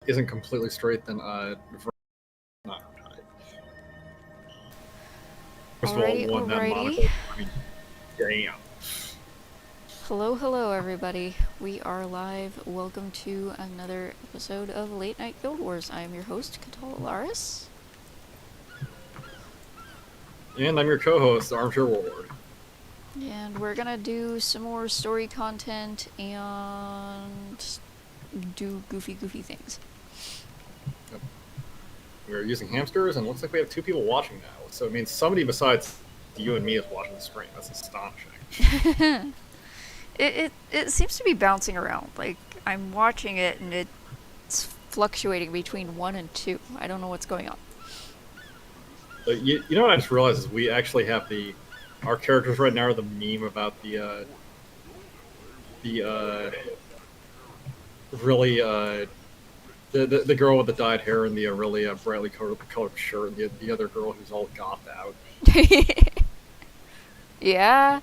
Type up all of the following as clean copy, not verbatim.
isn't completely straight, then not her type. First of all, one that monocle. I mean, damn. Hello, everybody. We are live. Welcome to another episode of Late Night Guild Wars. I am your host, Katalaris. And I'm your co-host, Armchair Warlord. And we're gonna do some more story content and do goofy things. Yep. We're using hamsters, and it looks like we have 2 people watching now. So it means somebody besides you and me is watching the stream. That's astonishing. It seems to be bouncing around. Like, I'm watching it and it's fluctuating between 1 and 2. I don't know what's going on. You know what I just realized is we actually have our characters right now are the meme about the girl with the dyed hair and the really brightly colored shirt, and the other girl who's all gothed out. Yeah.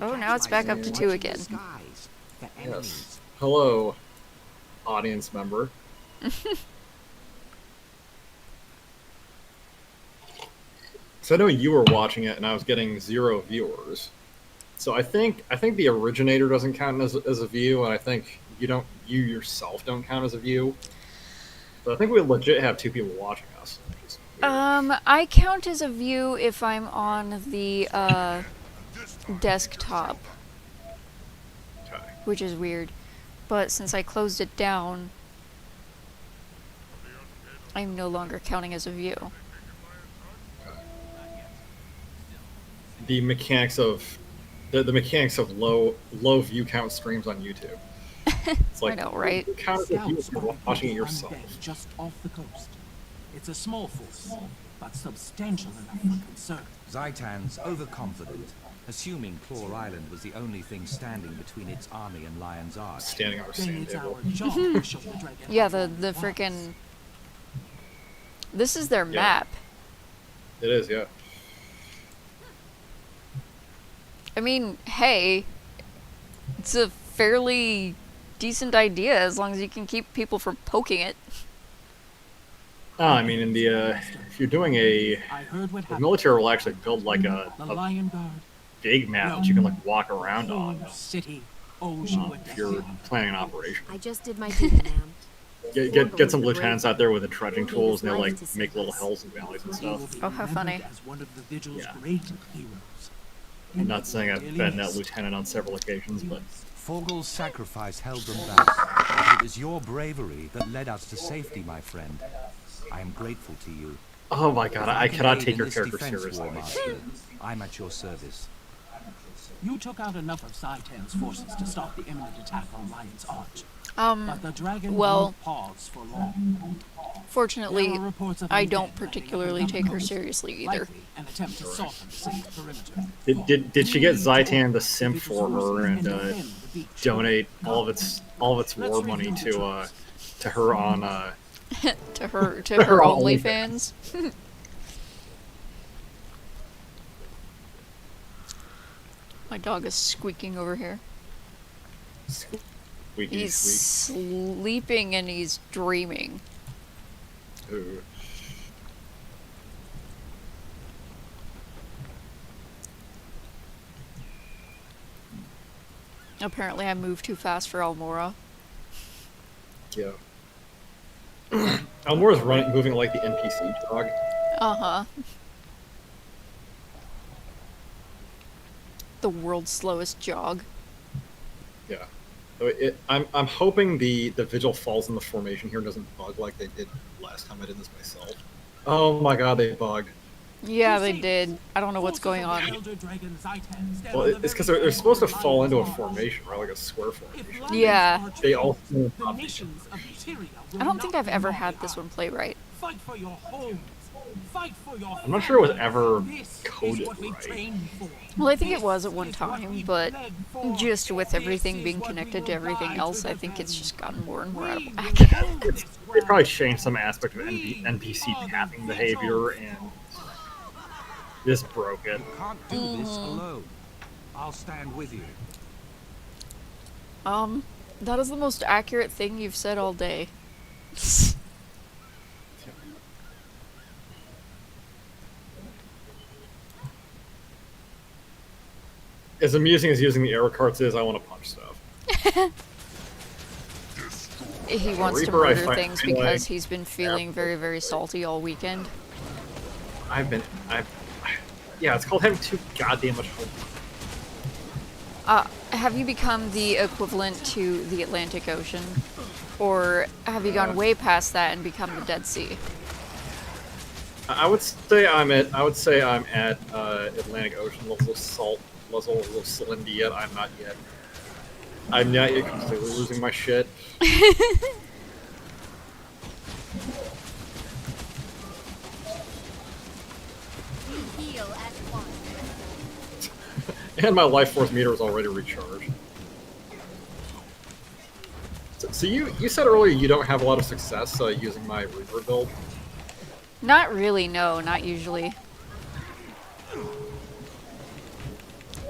Oh, now it's back up to 2 again. Yes. Hello, audience member. So I know you were watching it, and I was getting 0 viewers. So I think the originator doesn't count as a view, and I think you yourself don't count as a view. But I think we legit have 2 people watching us. I count as a view if I'm on the desktop. Okay. Which is weird. But since I closed it down, I'm no longer counting as a view. Okay. The mechanics of low view count streams on YouTube. It's like, I know, right? Count as a view if you're watching it yourself. Just off the coast. It's a small force, but substantial enough for concern. Zaitan's overconfident, assuming Claw Island was the only thing standing between its army and Lion's Arch. Standing on our Then sand it's table. our job to show the dragon. Yeah, the frickin'... This is their map. It is, yeah. I mean, hey, it's a fairly decent idea as long as you can keep people from poking it. I mean, in the if you're doing the military will actually build like a big map that you can like walk around on. City. If you're planning an operation. I just did my duty, ma'am. Get some lieutenants out there with the dredging tools, and they'll like make little hills and valleys and stuff. Oh, how funny! Yeah. I'm not saying I've been that lieutenant on several occasions, but Forgel's sacrifice held them back. It was your bravery that led us to safety, my friend. I am grateful to you. Oh my god, I cannot take your character seriously. I'm at your service. You took out enough of Zaitan's forces to stop the imminent attack on Lion's Arch. But the dragon won't pause for long. Fortunately, I don't particularly take her seriously either. An attempt to soften the city's perimeter. Did she get Zaitan to simp for her and donate all of its war money to her on to her OnlyFans? My dog is squeaking over here. He's sleeping and he's dreaming. Ooh. Apparently I moved too fast for Almora. Yeah. Almora's moving like the NPC dog. Uh-huh. The world's slowest jog. Yeah. I'm hoping the Vigil falls in the formation here and doesn't bug like they did last time I did this myself. Oh my god, they bugged. Yeah, they did. I don't know what's going on. Well, it's because they're supposed to fall into a formation, right? Like a square formation. Yeah. They all... I don't think I've ever had this one play right. Fight for your homes. Fight for your I'm not sure it was ever coded right. Well, I think it was at one time, but just with everything being connected to everything else, I think it's just gotten more and more out of whack. They probably changed some aspect of NPC pathing behavior and just broke it. You can't do this alone. I'll stand with you. That is the most accurate thing you've said all day. As amusing as using the arrow carts is, I want to punch stuff. He wants to Reaper, murder things because he's been feeling very, very salty all weekend. Yeah, it's called having too goddamn much hope. Have you become the equivalent to the Atlantic Ocean? Or have you gone way past that and become the Dead Sea? I would say I'm at Atlantic Ocean level of salt, level of salinity yet. I'm not yet. I'm not yet completely losing my shit. And my life force meter is already recharged. So you said earlier you don't have a lot of success using my Reaper build? Not really, no, not usually.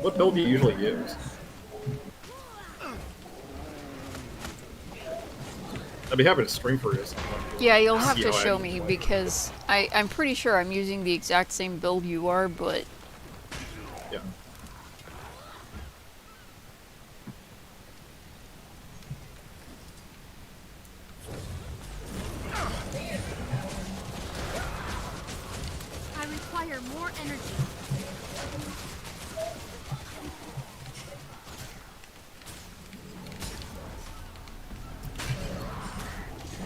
What build do you usually use? I'd be happy to stream for you. Yeah, you'll have to show me because I'm pretty sure I'm using the exact same build you are, but... Yeah. I require more energy.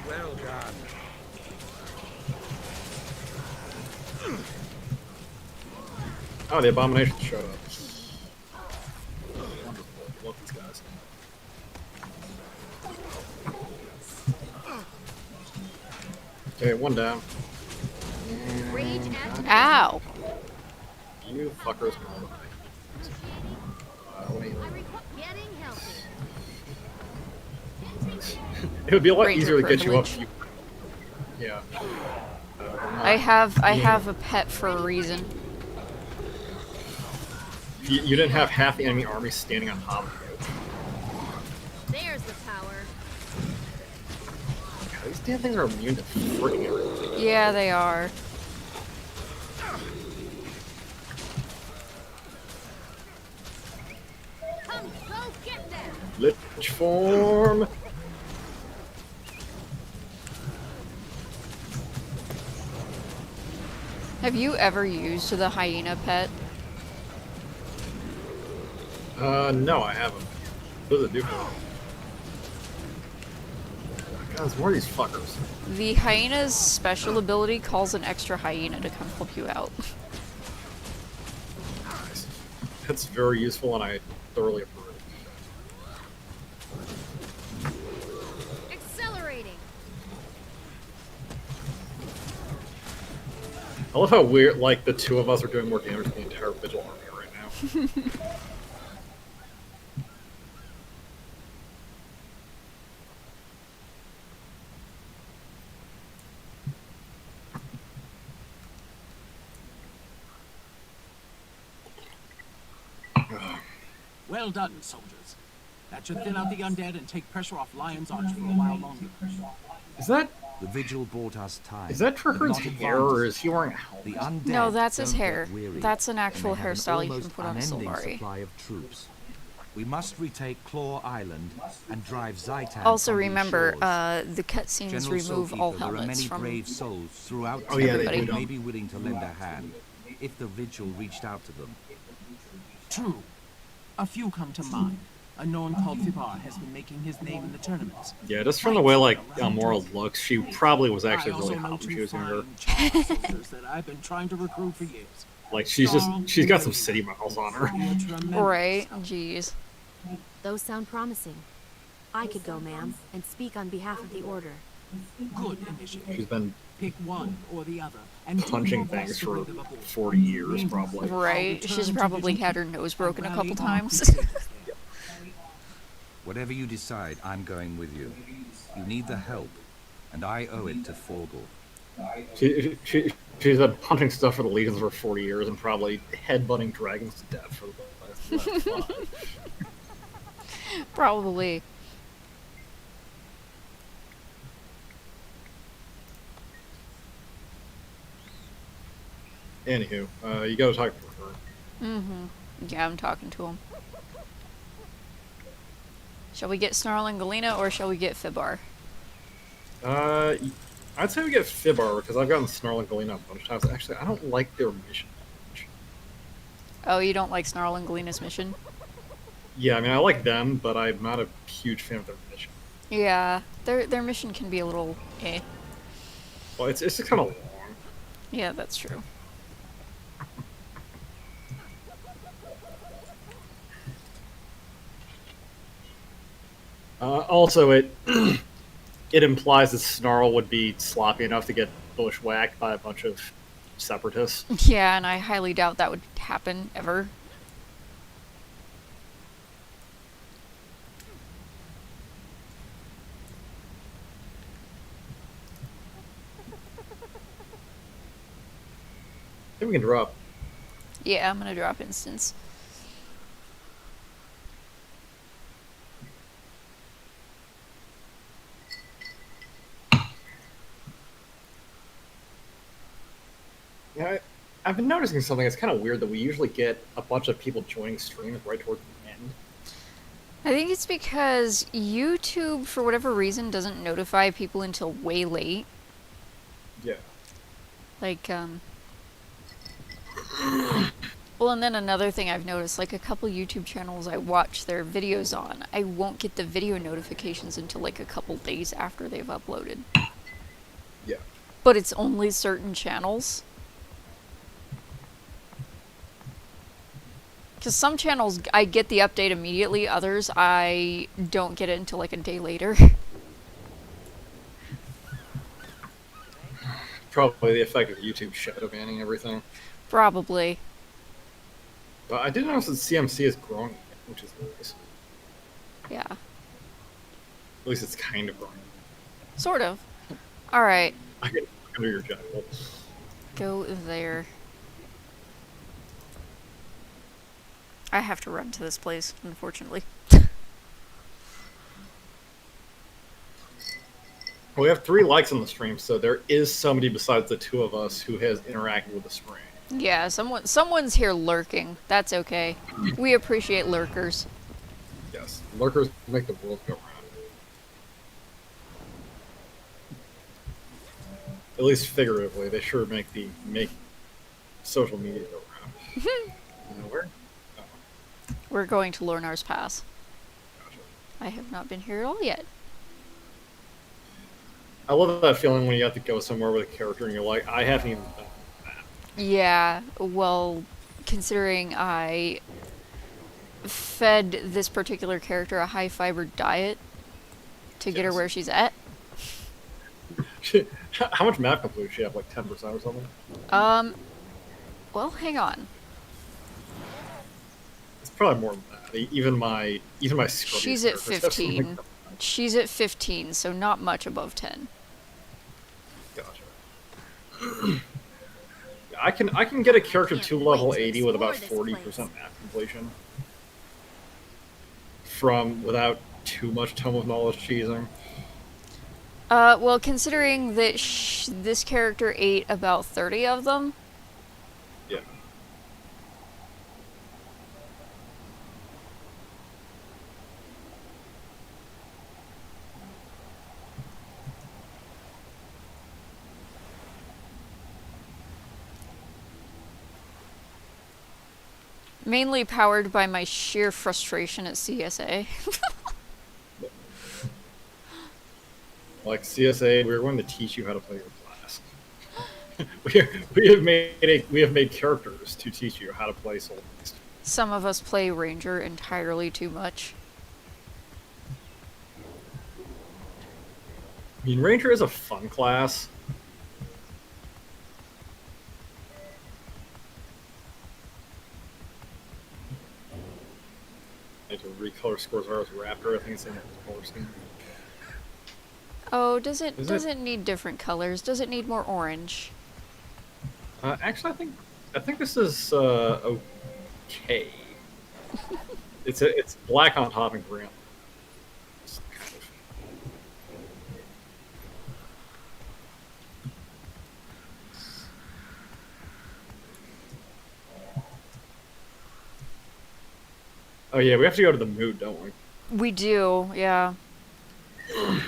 Well done. Oh, the abomination showed up. Wonderful. Love these guys. Okay, one down. Rage and Ow! You fuckers can all die. Let me- I require getting healthy. It would be a lot Ranger easier to get you up. privilege. Yeah. I have a pet for a reason. You didn't have half the enemy army standing on top of you. There's the power. God, these damn things are immune to freaking everything. Yeah, they are. Come, go get them. Lich form. Have you ever used the hyena pet? No, I haven't. What does it do for me? God, there's more of these fuckers. The hyena's special ability calls an extra hyena to come help you out. Nice. That's very useful, and I thoroughly approve. Accelerating. I love how weird, like, the two of us are doing more damage than the entire Vigil army right now. Well done, soldiers. That should thin out the undead and take pressure off Lion's Arch for a while longer. Is that The vigil bought us time. Trahern's but not hair, or is he wearing a The helmet? undead No, that's his don't hair. get weary, That's an actual and they have hairstyle an you can almost put on a unending Solari. supply of troops. We must retake Claw Island and drive Zaitan Also from these remember, shores. the cutscenes General remove Soulkeeper, all there are helmets many from... brave souls throughout Oh, yeah, they Tibet do. who may be willing to lend a hand if the vigil reached out to them. True. A few come to mind. A Norn called Fibar has been making his name in the tournaments. Yeah, just from the way, like, Elmora looks, she probably was actually really hot when she was younger. Soldiers that I've been trying to recruit for years. Like, she's got some city miles on her. Right? Jeez. Those sound promising. I could go, ma'am, and speak on behalf of the Order. Good initiative. She's been Pick one or the other, and do punching your best things to for bring them aboard. 40 years, probably. Right? She's probably had her nose broken a couple times. Whatever you decide, I'm going with you. You need the help, and I owe it to Forgel. She's been punching stuff for the Legions for 40 years and probably headbutting dragons to death for the last 5. Probably. Anywho, you gotta talk to her. Mm-hmm. Yeah, I'm talking to him. Shall we get Snarling Galena or shall we get Fibar? I'd say we get Fibar because I've gotten Snarling Galena a bunch of times. Actually, I don't like their mission much. Oh, you don't like Snarling Galena's mission? Yeah, I mean, I like them, but I'm not a huge fan of their mission. Yeah, their mission can be a little eh. Well, it's just kind of long. Yeah, that's true. Also, it it implies that Snarl would be sloppy enough to get bushwhacked by a bunch of separatists. Yeah, and I highly doubt that would happen ever. I think we can drop. Yeah, I'm gonna drop instance. Yeah, I've been noticing something. It's kind of weird that we usually get a bunch of people joining streams right toward the end. I think it's because YouTube, for whatever reason, doesn't notify people until way late. Yeah. Like, well, and then another thing I've noticed, like a couple YouTube channels I watch their videos on, I won't get the video notifications until like a couple days after they've uploaded. Yeah. But it's only certain channels. Because some channels I get the update immediately, others I don't get it until like a day later. Probably the effect of YouTube shadow banning everything. Probably. But I did notice that CMC is growing, which is nice. Yeah. At least it's kind of growing. Sort of. Alright. I can do your general. Go there. I have to run to this place, unfortunately. Well, we have 3 likes on the stream, so there is somebody besides the 2 of us who has interacted with the stream. Yeah, someone's here lurking. That's okay. We appreciate lurkers. Yes, lurkers make the world go round. At least figuratively, they sure make social media go round. You know where? Oh, We're going to Lornar's Pass. gotcha. I have not been here at all yet. I love that feeling when you have to go somewhere with a character and you're like, I haven't even done that. Yeah, well, considering I fed this particular character a high-fiber diet to get her where she's at. How much map complete? She have like 10% or something? Well, hang on. It's probably more than that. Even my scrubby She's at characters have something 15. like that. She's at 15, so not much above 10. Gotcha. I can get a character to level 80 with about 40% map completion. Without too much Tome of Knowledge cheesing. Well, considering that this character ate about 30 of them. Yeah. Mainly powered by my sheer frustration at CSA. Like CSA, we're going to teach you how to play your class. we have made characters to teach you how to play Soul Beast. Some of us play Ranger entirely too much. I mean, Ranger is a fun class. I need to recolor Scorzaro's Raptor. I think it's in his color scheme. Oh, does it need different colors? Does it need more orange? Actually, I think this is okay. It's black on top and green on Oh yeah, we have to go to the moot, don't we? We do, yeah. I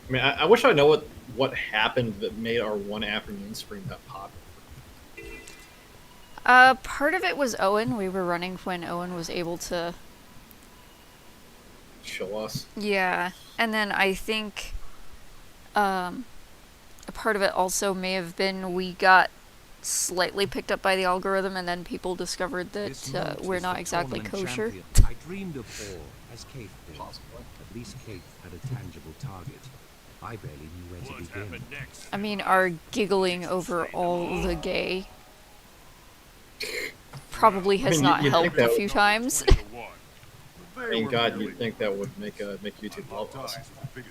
mean, I wish I know what happened that made our one afternoon stream that popular. Part of it was Owen. We were running when Owen was able to Chill us. Yeah, and then I think a part of it also may have been we got slightly picked up by the algorithm, and then people discovered that we're not exactly kosher. I dreamed of all, as Kate did. Possibly. At least Kate had a tangible target. I barely knew where to begin. I mean, our giggling over all the gay probably has not you'd helped think a that few times. Thank God you'd think that would make YouTube love us.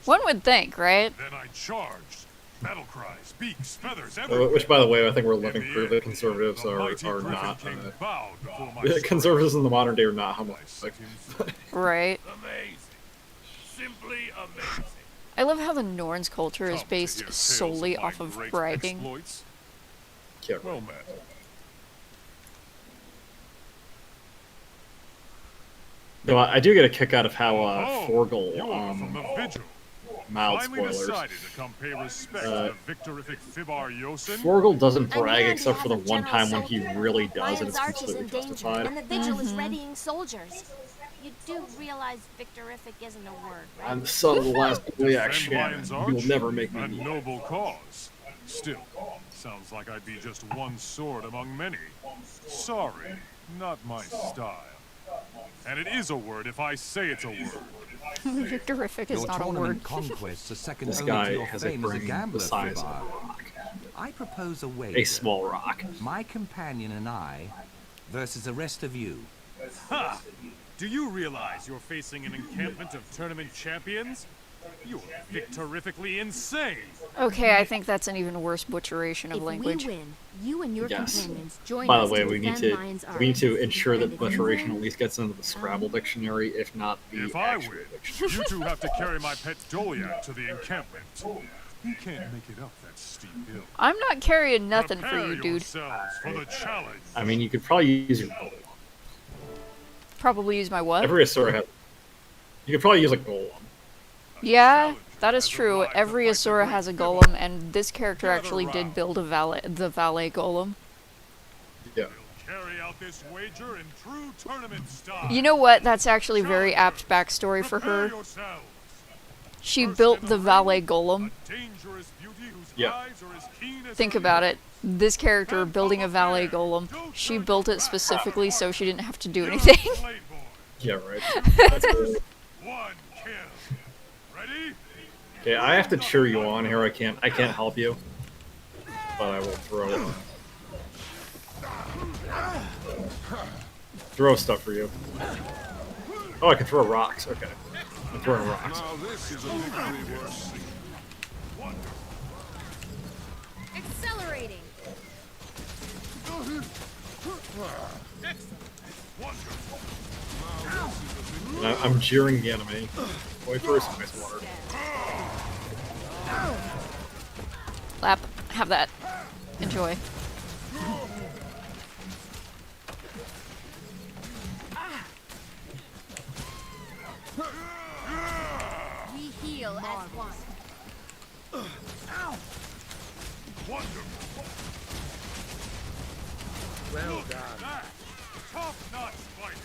One would think, right? Then I charged. Battle cries, beaks, feathers, Which, by the way, I think we're living proof that conservatives are not. Conservatives in the modern day are not homophobic. Right. Amazing. Simply amazing. I love how the Norns culture is based solely off of bragging. Yeah, Well right. met. No, I do get a kick out of how Forgel, You're from the Vigil. mild Finally spoilers. decided to come pay respect to the victorific Fibar Yosin. Forgel doesn't I'm brag here except on for the behalf of one time when General he Soldier. really does, and Lion's it's Arch is completely in danger, justified. and the Vigil is readying soldiers. You do realize victorific isn't a word, right? I'm the son of the last Iliac Defend Shannon. Lion's You Arch? will never make me A kneel. noble cause. Still, sounds like I'd be just one sword among many. Sorry, not my style. And it is a word if I say it's a word. Victorific is Your not a word. tournament conquests are second This only to guy your has a fame as a brain gambler, the size of Fibar. a rock. I propose a wager. A small rock. My companion and I versus the rest of you. Ha! Do you realize you're facing an encampment of tournament champions? You're victorifically insane! Okay, I think that's an even worse butcheration of If language. we win, you and your Yes. companions join By the us way, to we need defend to Lion's Arch. ensure that And if you butcheration win, at least gets into the Scrabble dictionary, if not the If I actual win, dictionary. you two have to carry my pet Doliac to the encampment. You can't make it up that steep hill. I'm not carrying nothing for Prepare you, dude. yourselves for the challenge. I mean, you could probably use your golem. Probably use my what? Every Asura has. You could probably use a golem. Yeah, that is true. Every Asura has a golem, and this character actually did build the valet golem. Yeah. Carry out this wager in true tournament style. You know what? That's actually very apt backstory for Prepare her. yourselves. She built the valet golem. A dangerous beauty whose Yeah. eyes are as keen as Think her about ears. it. This character building a valet golem, she built it specifically so she didn't have to do anything. Blade boy. Yeah, right. That's really... One kill. Ready? Okay, I have to cheer you on here. I can't help you, but I will throw stuff for you. Oh, I can throw rocks. Okay, I'm throwing rocks. Now this is a victory worth seeing. accelerating. And I'm jeering the enemy. Wait for some ice water. Lap, have that. Enjoy. We heal as one. Wonderful. Well done. That top-notch fighting.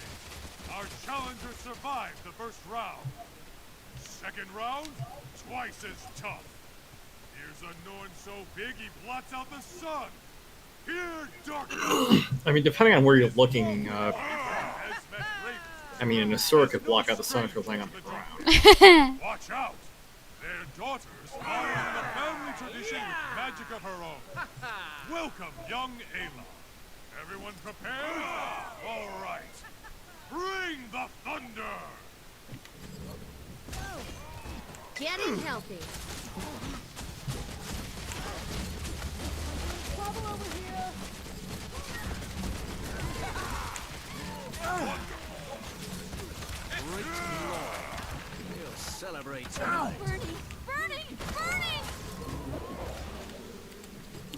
Our challenger survived the first round. Second round, twice as tough. Here's a Norn so big he blots out the sun. Here, darkness. I mean, depending on where you're looking, Has met great. I mean, an Asura could block out the sun if you're laying on the ground. Watch out. Their daughters are in a family tradition with magic of her own. Welcome, young Ayla. Everyone prepared? All right. Bring the thunder! Getting healthy.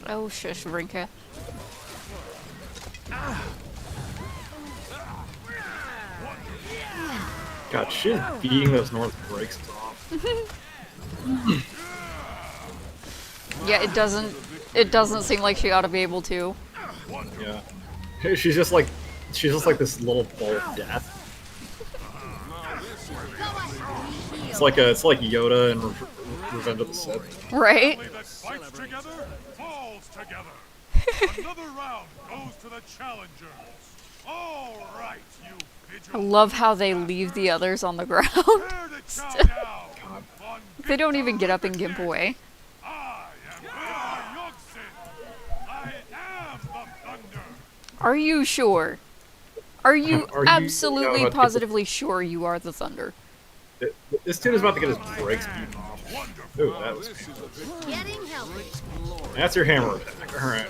Oh, shush, Brinka. God, she's beating those North brakes off. Yeah, it doesn't seem like she ought to be able to. Yeah. She's just like this little ball of death. It's like Yoda and Revenge of the Sith. Right? That fights together, falls together. Another round goes to the challengers. All right, you I vigilant. love how they leave the others on the ground. Prepare to chow down on They don't even get up and gimp away. I am Yogg-Sothoth. I am the Thunder. Are you sure? Are you Are you absolutely about to get positively sure you are the Thunder? This dude is about to get his brakes beaten off. Ooh, that was painful. Getting healthy. That's your hammer attack. Alright.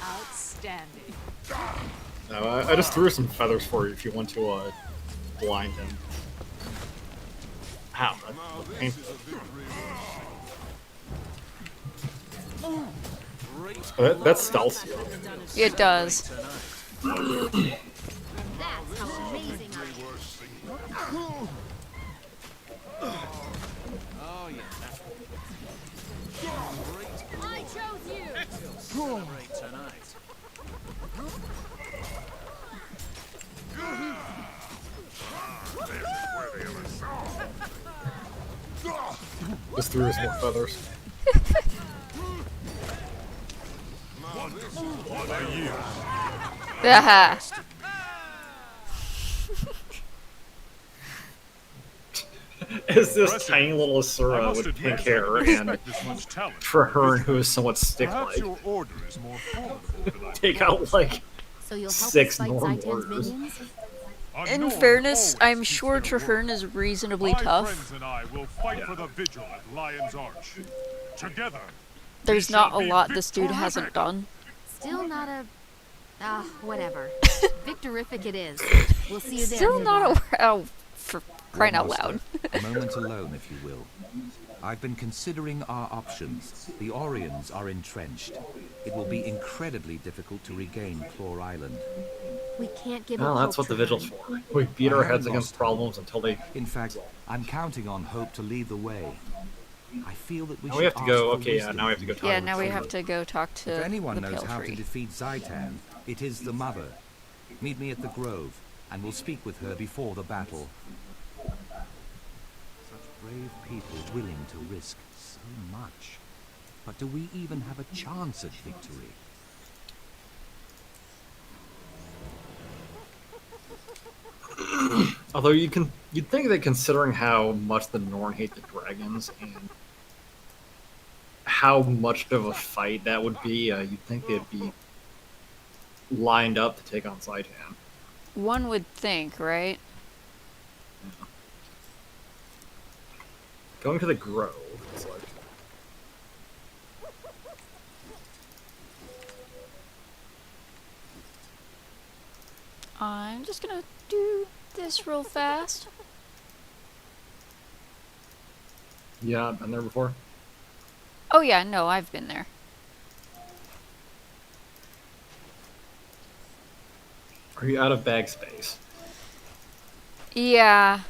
Outstanding. I just threw some feathers for you if you want to blind him. Ow, that's painful. That's stealth. It does. That's how amazing I am. I chose you. Just threw us more feathers. Aha. Is this tiny little Asura with pink hair and Traherne, who is somewhat Perhaps stick-like, your order is more formidable than I take out like So you'll help 6 us fight Norm Zaitan's warriors. minions? A In Norn fairness, always I'm keeps sure their Traherne word. is reasonably My tough. friends and I will fight for the vigil at Lion's Arch. Together. There's we not shall a be lot this dude hasn't victorific. done. Still not a... whatever. Victorific it is. We'll see you there. Still not Niblar. a... Oh, for crying out One loud. Master, a moment alone, if you will. I've been considering our options. The Orions are entrenched. It will be incredibly difficult to regain Claw Island. We can't give Well, up that's hope, what the vigil's Traherne. for. We beat I our haven't heads against lost problems until they. In fact, I'm counting on Hope to lead the way. I feel that we Now should we have to ask go. for Okay, yeah. wisdom Now we have to go from talk. Yeah, to now we Tree. have to go talk to If anyone the knows Pale how to Tree. defeat Zaitan, it is the Mother. Meet me at the Grove, and we'll speak with her before the battle. Such brave people willing to risk so much. But do we even have a chance at victory? Although you'd think that considering how much the Norn hate the dragons and how much of a fight that would be, you'd think they'd be lined up to take on Zaitan. One would think, right? Going to the Grove. It's like, I'm just gonna do this real fast. yeah, I've been there before. Oh yeah, no, I've been there. Are you out of bag space? Yeah.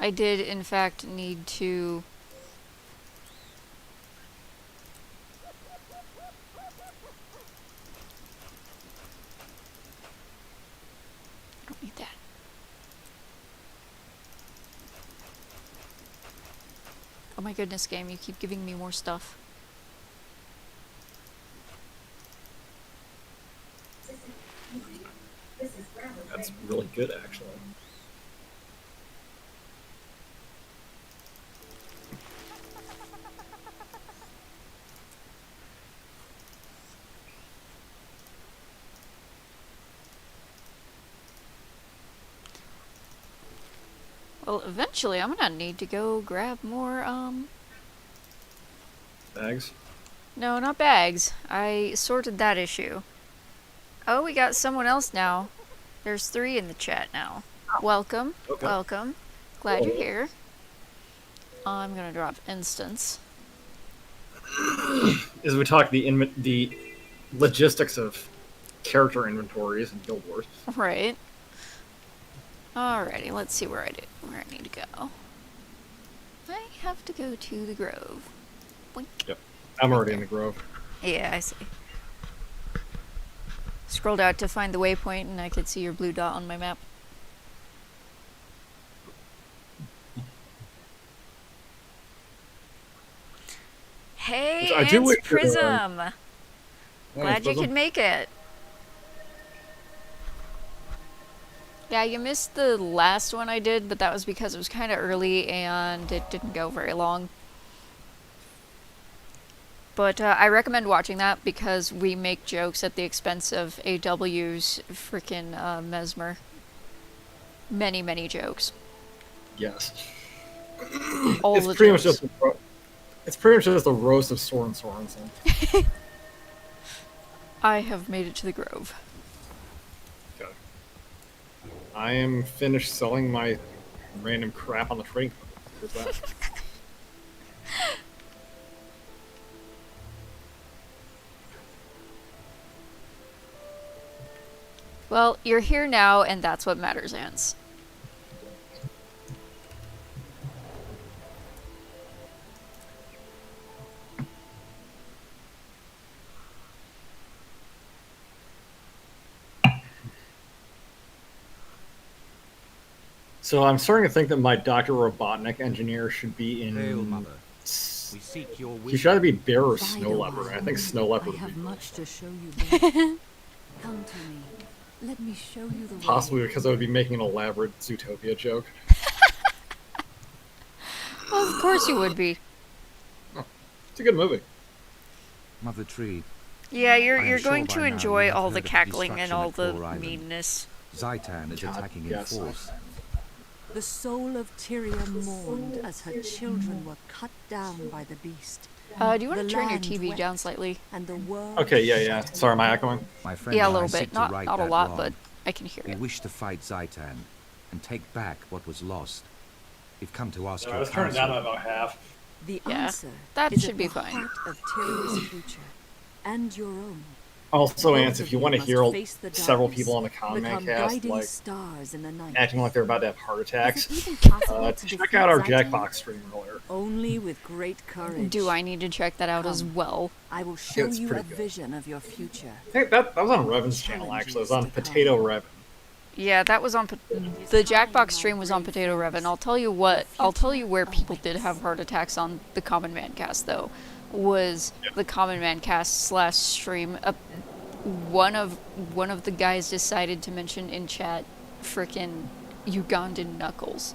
I did, in fact, need to... I don't need that. Oh my goodness, game, you keep giving me more stuff. That's really good, actually. Well, eventually I'm gonna need to go grab more, Bags? No, not bags. I sorted that issue. Oh, we got someone else now. There's 3 in the chat now. Welcome. Okay. Welcome. Glad you're here. I'm gonna drop instance. is we talk the logistics of character inventories and Guild Wars. Right. Alrighty, let's see where I need to go. I have to go to the Grove. Boink. Yep. I'm already in the Grove. Yeah, I see. Scrolled out to find the waypoint and I could see your blue dot on my map. Hey, it's Prism! Glad you could make it. Yeah, you missed the last one I did, but that was because it was kind of early and it didn't go very long. But I recommend watching that because we make jokes at the expense of AW's freaking Mesmer. Many, many jokes. Yes. All it's the pretty jokes. It's pretty much just a roast of Soren Sorensen. I have made it to the Grove. Okay. I am finished selling my random crap on the trading card. Here's that. Well, you're here now, and that's what matters, Ants. So I'm starting to think that my Dr. Robotnik engineer should be in. Hail, Mother. We seek your wisdom. He should either be bear or snow leopard. I think snow leopard I would have be much to show you. Come to me. Let me show you the way. possibly because I would be making an elaborate Zootopia joke. Well, of course you would be. It's a good movie. Mother Tree. Yeah, I you're am going sure to by now enjoy you have all heard the of the cackling and destruction all at the Core Island. meanness. Zaitan is God, attacking yes. in force. The soul of Tyria mourned as her children were cut down by the beast. Do you want to The turn your land TV wept, down slightly? and the world Okay, yeah. Sorry, am I echoing? My friend Yeah, a and I little seek bit. to Not right a that lot, wrong. but I can hear We it. wish to fight Zaitan and take back what was lost. We've come to ask I your was turning down to counsel. about half. The Yeah, answer that is should at be the fine. heart of Tyria's future and your own. Also, Both Ants, of if you you want to must hear face the several darkness, people on the Common Man become cast guiding like stars in the night. acting like they're about to have heart Is attacks, it even possible to check defeat out our Zaitan? Jackbox stream earlier. Only with great courage. Do I need to check that out as Come. well? I will show It's you a pretty good. vision of your future. I think that was on Revan's channel, actually. It was on Potato Revan. Yeah, that was on the Jackbox stream was on Potato Rev, and I'll tell you what. I'll tell you where people did have heart attacks on the Common Man cast, though, was the Common Man cast / stream. One of the guys decided to mention in chat frickin' Ugandan knuckles,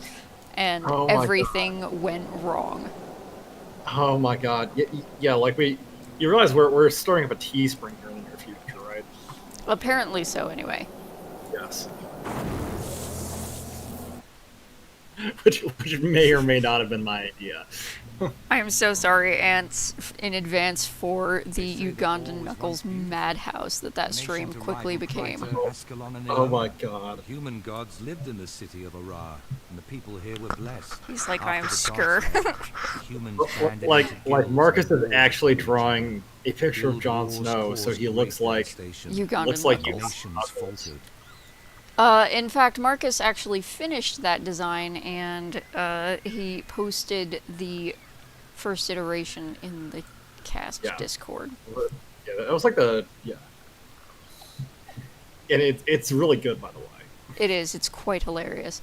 and Oh my everything went wrong. Oh my god. Yeah, like you realize we're starting up a Teespring here in the near future, right? Apparently so, anyway. Yes. which may or may not have been my idea. I am so sorry, Ants, in advance for the Ugandan Knuckles madhouse that stream quickly became. Oh my god. Human gods lived in the city of Ara, and the people here were blessed. He's like, I am After the Skur. dark, humans banded Like into guilds Marcus and is actually drawing a picture of guild Jon wars Snow, so caused he great looks like devastation. Ugandan looks like Knuckles. Nations faltered. In fact, Marcus actually finished that design, and he posted the first iteration in the cast Yeah. Discord. Yeah, that was like and it's really good, by the way. It is. It's quite hilarious.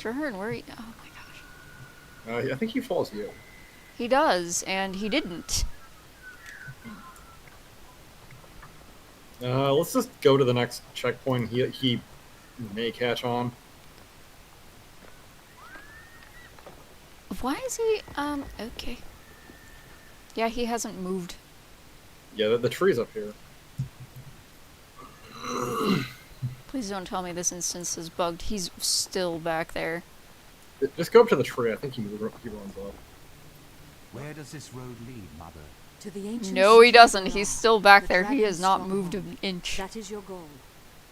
Trahern, where are you? Oh my gosh. I think he follows you. He does, and he didn't. Let's just go to the next checkpoint. He may catch on. Why is he, okay. Yeah, he hasn't moved. Yeah, the tree's up here. Please don't tell me this instance is bugged. He's still back there. Just go up to the tree. I think he runs up. Where does this road lead, Mother? To the ancient No, he city of doesn't. Ra, He's still back the there. He has dragon's not moved stronghold. an inch. That is your goal.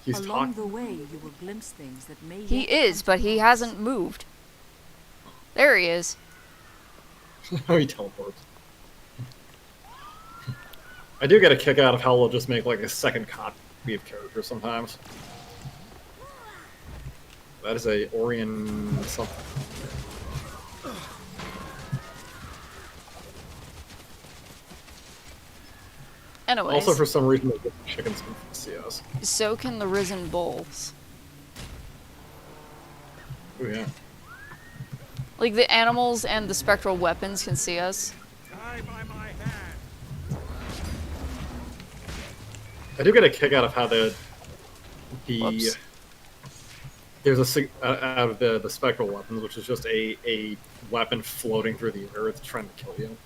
He's Along talking. the way, you will glimpse things that may He yet is, come but to he pass. hasn't moved. There he is. Oh, he teleports. I do get a kick out of how they'll just make like a second copy of characters sometimes. That is a Orion something. Anyways. Also, for some reason, the chickens can see us. So can the risen bulls. Oh yeah. Like, the animals and the spectral weapons can see us. Die by my hand. I do get a kick out of how Whoops. there's a out of the spectral weapons, which is just a weapon floating through the air. It's trying to kill you.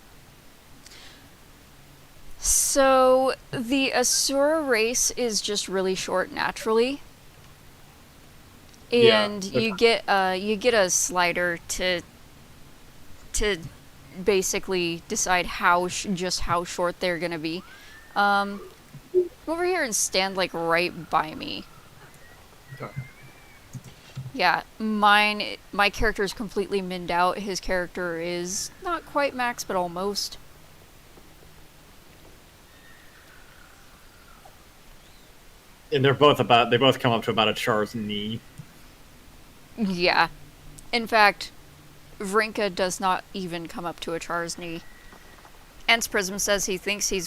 So, the Asura race is just really short naturally. And Yeah, you get a slider to basically decide just how short they're gonna be. Come over here and stand like right by me. Okay. Yeah, my character is completely minned out. His character is not quite max, but almost. And they both come up to about a Char's knee. Yeah. In fact, Vrinka does not even come up to a Char's knee. Ents Prism says he thinks he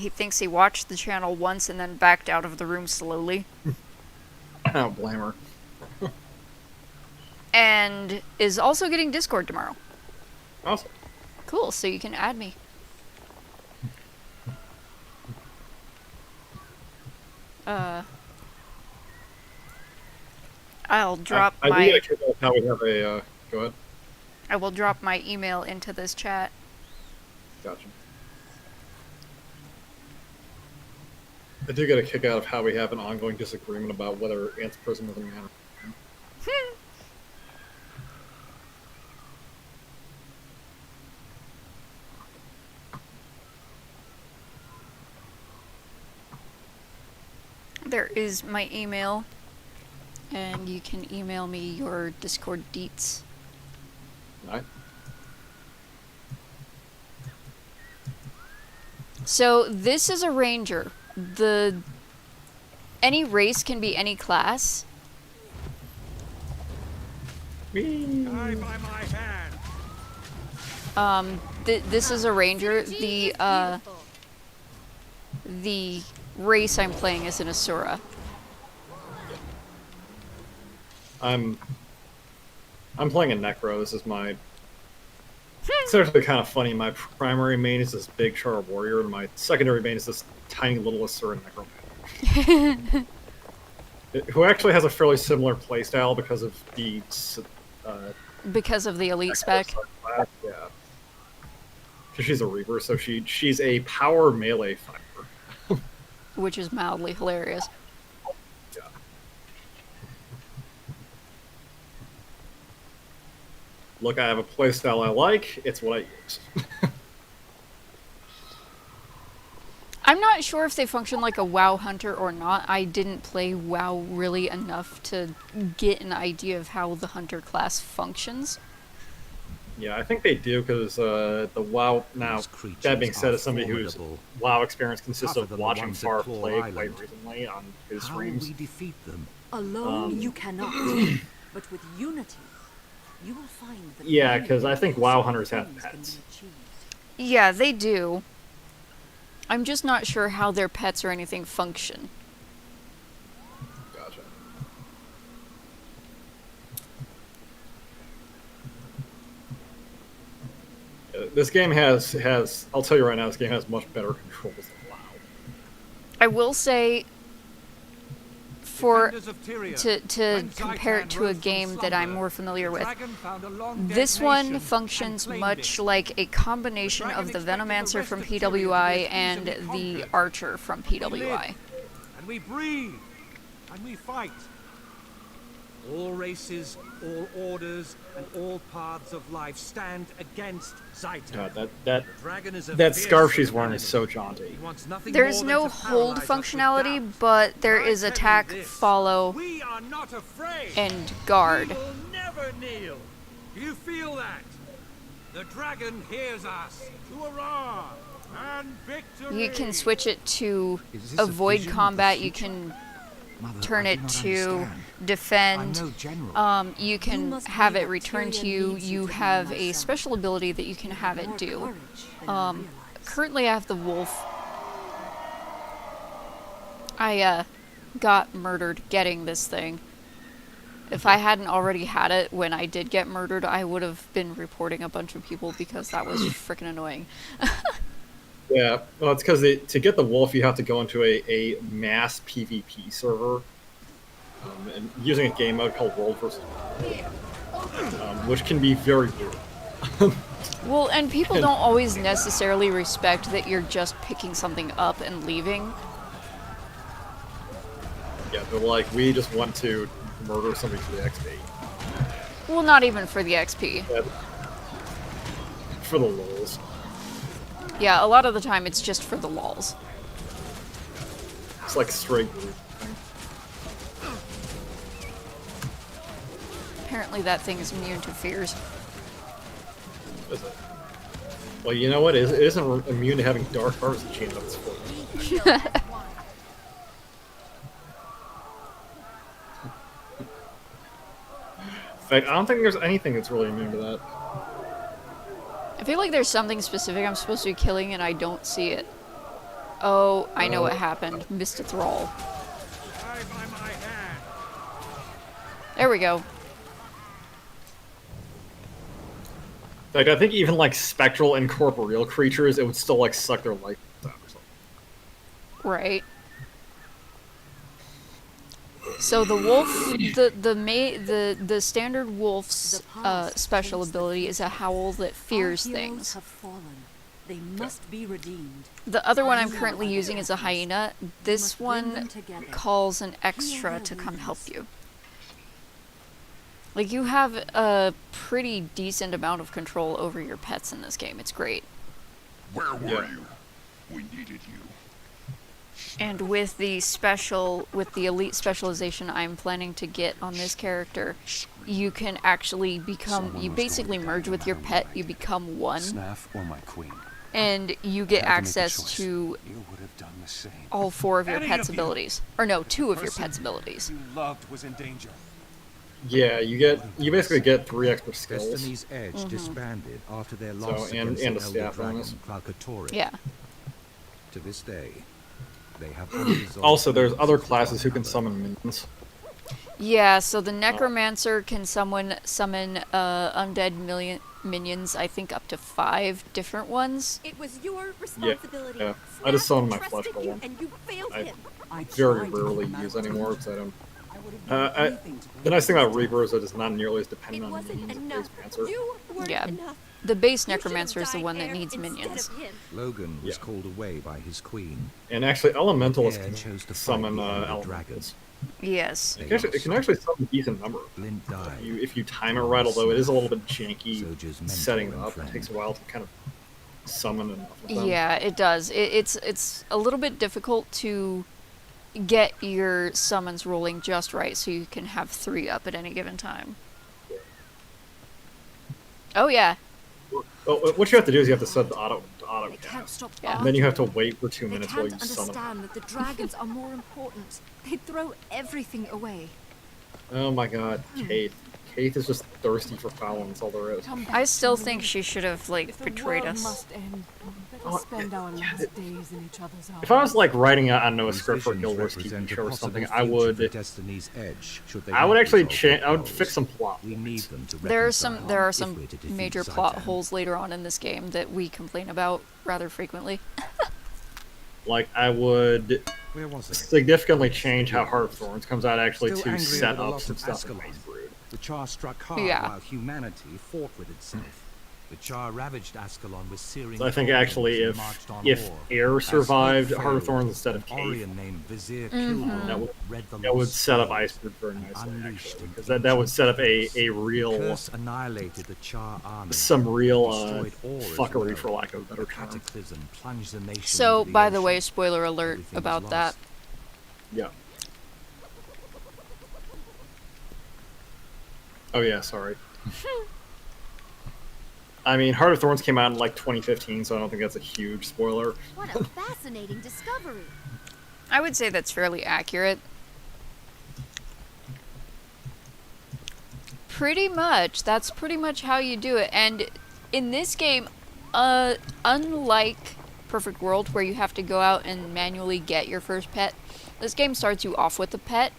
thinks he watched the channel once and then backed out of the room slowly. I don't blame her. And is also getting Discord tomorrow. Awesome. Cool, so you can add me. I'll drop I do get a kick out of how we have a. Go ahead. I will drop my email into this chat. Gotcha. I do get a kick out of how we have an ongoing disagreement about whether Ants Prism is a man. There is my email, and you can email me your Discord deets. Right. So this is a ranger. Any race can be any class. Die by my hand. This is a ranger. The race I'm playing is an Asura. I'm playing a Necro. This is my. It's actually kind of funny. My primary main is this big Char warrior, and my secondary main is this tiny little Asura Necromancer. Who actually has a fairly similar playstyle because of the. Because of the elite spec. Yeah. Because she's a Reaper, so she's a power melee fighter. Which is mildly hilarious. Yeah. Look, I have a playstyle I like. It's what I use. I'm not sure if they function like a WoW hunter or not. I didn't play WoW really enough to get an idea of how the hunter class functions. Yeah, I think they do because the WoW. Now, that being said, as somebody whose WoW experience consists of watching Far play quite recently on his streams. Alone you cannot, but with unity, you will find that. Yeah, because I think WoW hunters have pets. Yeah, they do. I'm just not sure how their pets or anything function. Gotcha. This game has. I'll tell you right now, this game has much better controls than WoW. I will say, to compare it to a game that I'm more familiar with, this one functions much like a combination of the Venomancer from PWI and the Archer from PWI. And we breathe, and we fight. All races, all orders, and all paths of life stand against Zaitan. God, that scarf she's wearing is so jaunty. There's no hold functionality, but there is attack, follow, and guard. We will never kneel. Do you feel that? The dragon hears us. To Hurrah! And victory. You can switch it to Is this a avoid vision of the combat. You future? can Mother, turn I it do not to understand. defend. I'm no general. You can must have believe it that return to Tyrion you. needs You you to be have my a son. special ability that you can have it More do. courage than I realize. Currently, I have the wolf. I got murdered getting this thing. If I hadn't already had it when I did get murdered, I would have been reporting a bunch of people because that was freaking annoying. Yeah, well, it's because to get the wolf, you have to go into a mass PvP server, and using a game mode called World vs. Which can be very weird. Well, and people don't always necessarily respect that you're just picking something up and leaving. Yeah, they're like, we just want to murder somebody for the XP. Well, not even for the XP. Yeah, for the lols. Yeah, a lot of the time it's just for the lols. It's like straight group. Apparently that thing is immune to fears. Is it? Well, you know what? It isn't immune to having dark hearts chained up its foot. In fact, I don't think there's anything that's really immune to that. I feel like there's something specific I'm supposed to be killing and I don't see it. Oh, I know what happened. Missed a thrall. I by my hand. There we go. In fact, I think even like spectral and corporeal creatures, it would still like suck their life out or something. Right. So the wolf, the standard wolf's special ability is a howl that fears Our heroes things. have fallen. They must be redeemed. The other one I'm currently using is a hyena. This must bring one them together. calls an extra to come help you. Like, you have a pretty decent amount of control over your pets in this game. It's great. Where were you? We needed you. And with the elite specialization I'm planning to get on this character, you can actually you basically merge with your pet, you become one, Snaff or my queen. and you get Had to make a access choice. to You would have done the same. all 4 of your Any pet's of you. abilities. Or no, 2 of your Person pet's abilities. You loved was in danger. Yeah, you basically get 3 extra skills. Destiny's Edge disbanded after their So, loss and against a the elder staff dragon, bonus. Kvalkatori. Yeah. To this day, they have unresolved Also, there's wounds other with classes who one can another. summon minions. Yeah, so the Necromancer can summon undead minions, I think up to 5 different ones. It was your Yeah, responsibility. yeah. I just summoned my Snap flesh trusted you, golem. and you failed I him. I very tried to rarely make use matters anymore work. because I don't. I would have done anything to The nice thing about Reaper is that it's not nearly as dependent It on wasn't minions as enough. Base Panzer. You weren't Yeah. enough. The base You should have Necromancer is the died one that there needs instead minions. of him. Logan was Yeah. called away by his queen. And actually, Elementalists Heir can chose to fight summon the elder Elementals. Yes. It can actually summon a decent number. Blint died. If you time it right, although it is a little bit janky Soldier's mentor setting and up. It friend. takes a while to kind of summon enough of them. Yeah, it does. It's a little bit difficult to get your summons rolling just right so you can have 3 up at any given time. Oh yeah. Well, what you have to do is you have to set the auto They can't cast. stop Yeah. And then you have to arguing. wait for 2 They minutes while can't you summon. understand that the dragons are more important. They'd throw everything away. Oh my god, Kate. Kate is just thirsty for power, that's all there is. Come back I to still me. think she should have, like, If the betrayed world us. must end, let Oh, us spend our yeah, last days in each other's arms. If I was like writing out, I don't know, a These script for visions Guild Wars TV represent a show or possible something, I future for would Destiny's Edge, should they I would not actually resolve their I would quarrels. fix some plot. We need them to There are reconcile some if we're to defeat major plot Zaitan. holes later on in this game that we complain about rather frequently. Like I would Where was it? significantly change how Heart of Thorns comes out actually Still to angry set over the up loss some of stuff in Ascalon. Base Brood. The Char struck hard Yeah. while humanity fought with itself. The Char ravaged Ascalon with searing So I think cauldrons actually and if marched on if Or. Air As survived Sleep Heart of failed, Thorns instead of an Cave, Orion named Vizier Mhm. Kilgore that would read the that would lost set up scroll Icebird very and nicely unleashed actually. an Because that would set up a ancient real Curse annihilated the Char army. some real destroyed Or as fuckery well. for lack of a better The term. cataclysm plunged the nation So, into the by the way, ocean. spoiler alert Everything was about that. lost. Yeah. Oh yeah, sorry. I mean, Heart of Thorns came out in like 2015, so I don't think that's a huge spoiler. What a fascinating discovery. I would say that's fairly accurate. Pretty much. That's pretty much how you do it. And in this game, unlike Perfect World, where you have to go out and manually get your first pet, this game starts you off with a pet.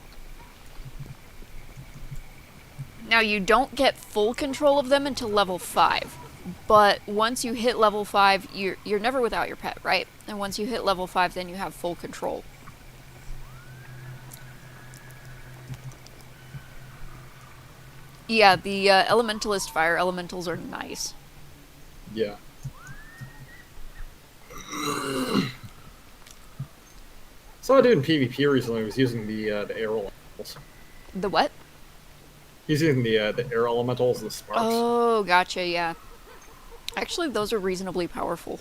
Now, you don't get full control of them until level 5. But once you hit level 5, you're never without your pet, right? And once you hit level 5, then you have full control. Yeah, the Elementalist fire elementals are nice. Yeah. Saw a dude in PvP recently who was using the air elementals. The what? He's using the air elementals, the sparks. Oh, gotcha, yeah. Actually, those are reasonably powerful.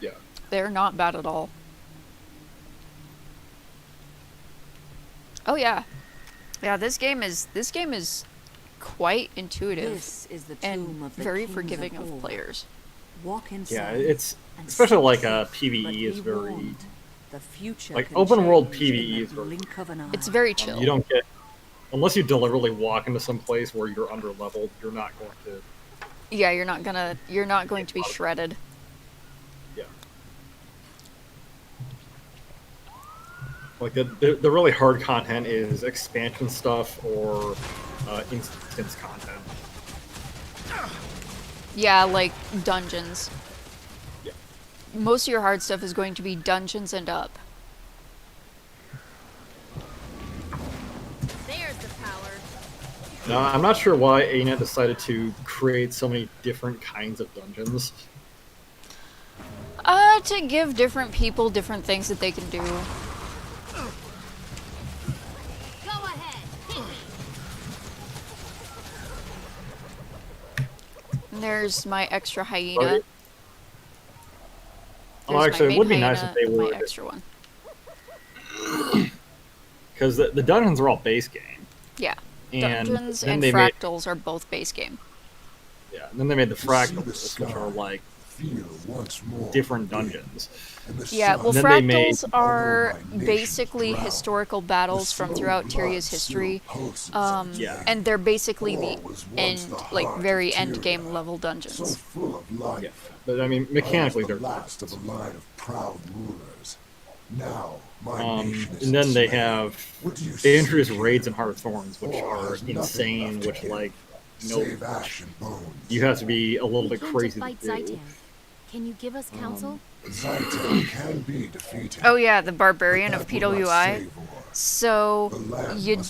Yeah. They're not bad at all. Oh, yeah. Yeah, this game is quite intuitive This is the and tomb of the very kings forgiving of old. players. Walk inside. Yeah, it's and especially seek like truth, PvE but is be very warned. The future like can open world change in PvE the is very. blink of an eye. It's very chill. You don't get unless you deliberately walk into some place where you're under leveled. You're not going to. Yeah, you're not going to be shredded. Yeah. Like the really hard content is expansion stuff or instance content. Yeah, like dungeons. Yeah. Most of your hard stuff is going to be dungeons and up. There's the power. Now, I'm not sure why ANET decided to create so many different kinds of dungeons. To give different people different things that they can do. Go ahead. Hit me. And there's my extra hyena. Right. Oh, There's my actually, it main would be nice hyena if they and were. my extra one. Because the dungeons are all base game. Yeah. And Dungeons then and they made, fractals are both base game. yeah, and then they made the fractals, which are like different dungeons. Yeah, well, And then they made- fractals are basically historical battles from throughout Tyria's history. Yeah. And they're basically the end, like, very end game level dungeons. Yeah, but I mean, mechanically they're last of a line of proud rulers. Now, my and then they have they introduce raids in Heart of Thorns, which are insane. Which like you have to be a little bit Came crazy to to fight do. Zaitan. Can you give us counsel? Zaitan can be defeated. Oh yeah, the Barbarian of PWI. So, you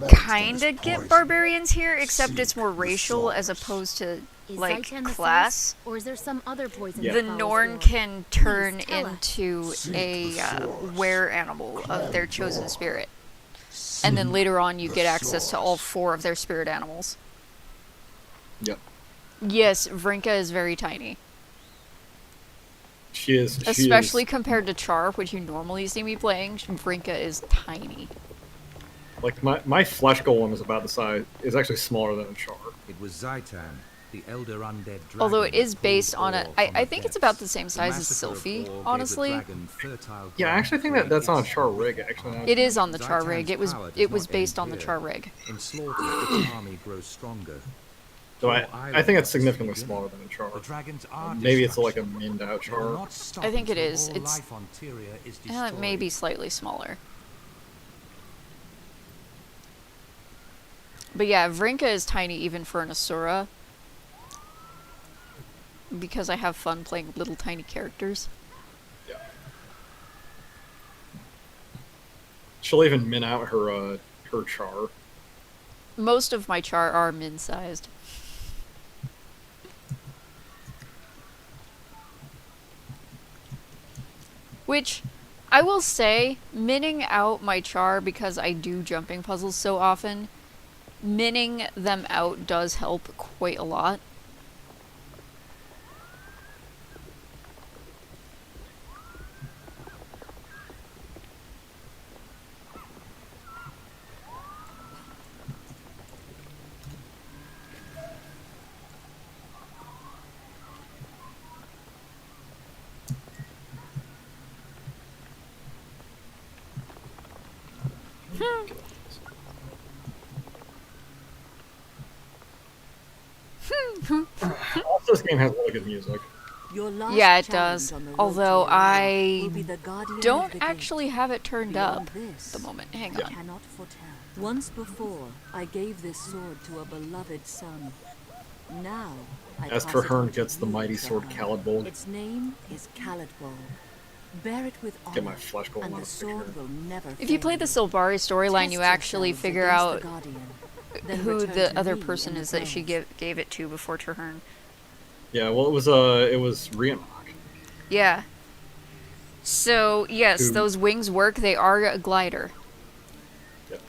kinda get barbarians here, except it's more racial as opposed to, Is like, Zaitan the class. source, or is there some other poison? Yeah. The that follows Norn Lord? can turn Please tell us. into a were animal of their chosen spirit. And then later on you get access to all 4 of their spirit animals. Yep, Yes, Vrinka is very tiny. she is. Especially compared to Char, which you normally see me playing, Vrinka is tiny. Like my flesh golem is about the size. Is actually smaller than a char. It was Zaitan, the elder undead dragon. Although it is that based pulled on a... Thor I from think the it's about the depths. same The size as massacre of Sylphie, Thor gave the honestly. dragon fertile Yeah, I ground actually to think create that's on a its char sword. rig. Actually, now It is on the Char rig. Zaitan's It power does was not based end on the here. Char rig. In slaughter, its army grows stronger. So Your I island think it's is significantly beginning. smaller than a char. The dragons are Maybe it's like a destruction. minned out They will char. not stop I think it until is. all It's- life on Tyria is It may destroyed. be slightly smaller. But yeah, Vrinka is tiny even for an Asura. Because I have fun playing little tiny characters. Yeah. She'll even min out her char. Most of my Char are min-sized. Which, I will say, minning out my Char because I do jumping puzzles so often, minning them out does help quite a lot. Also, this game has really good music. Your last Yeah, it challenge does. on the road Although to your I will be the guardian of don't the gate. actually have it turned Beyond up this, at the moment. Hang I on. cannot foretell. Once before, I gave this sword to a beloved son. Now, I As pass it on Traherne to gets the you, mighty sword Traherne. Calitbolg. Its name is Calitbolg. Bear it with honor, Get my flesh going and on the a sword picture. will never If you play the Silvari storyline, Test you actually yourselves figure against out the Guardian, then who return the to other me person in the is that she Grove. gave it to before Traherne. Yeah, well, it was Rianrock. Yeah. So, yes, Who- those wings work. They are a glider. Yep.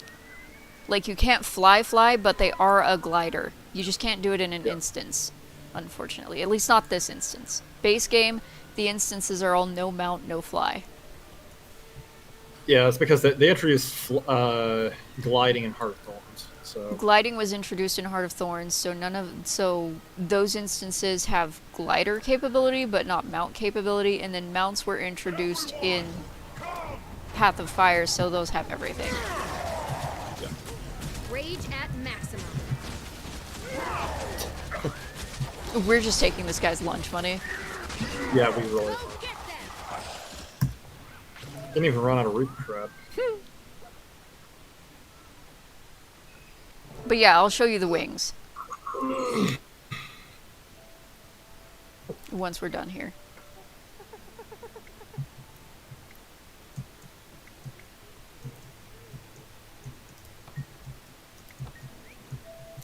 Like, you can't fly, but they are a glider. You just can't do it in an Yep. instance, unfortunately. At least not this instance. Base game, the instances are all no mount, no fly. Yeah, it's because they introduced gliding in Heart of Thorns. So Gliding was introduced in Heart of Thorns, so those instances have glider capability, but not mount capability, and then mounts were introduced in Path of Fire, so those have everything. Rage at maximum. We're just taking this guy's lunch money. yeah, we really didn't even run out of Reaper Trap. But yeah, I'll show you the wings. Once we're done here.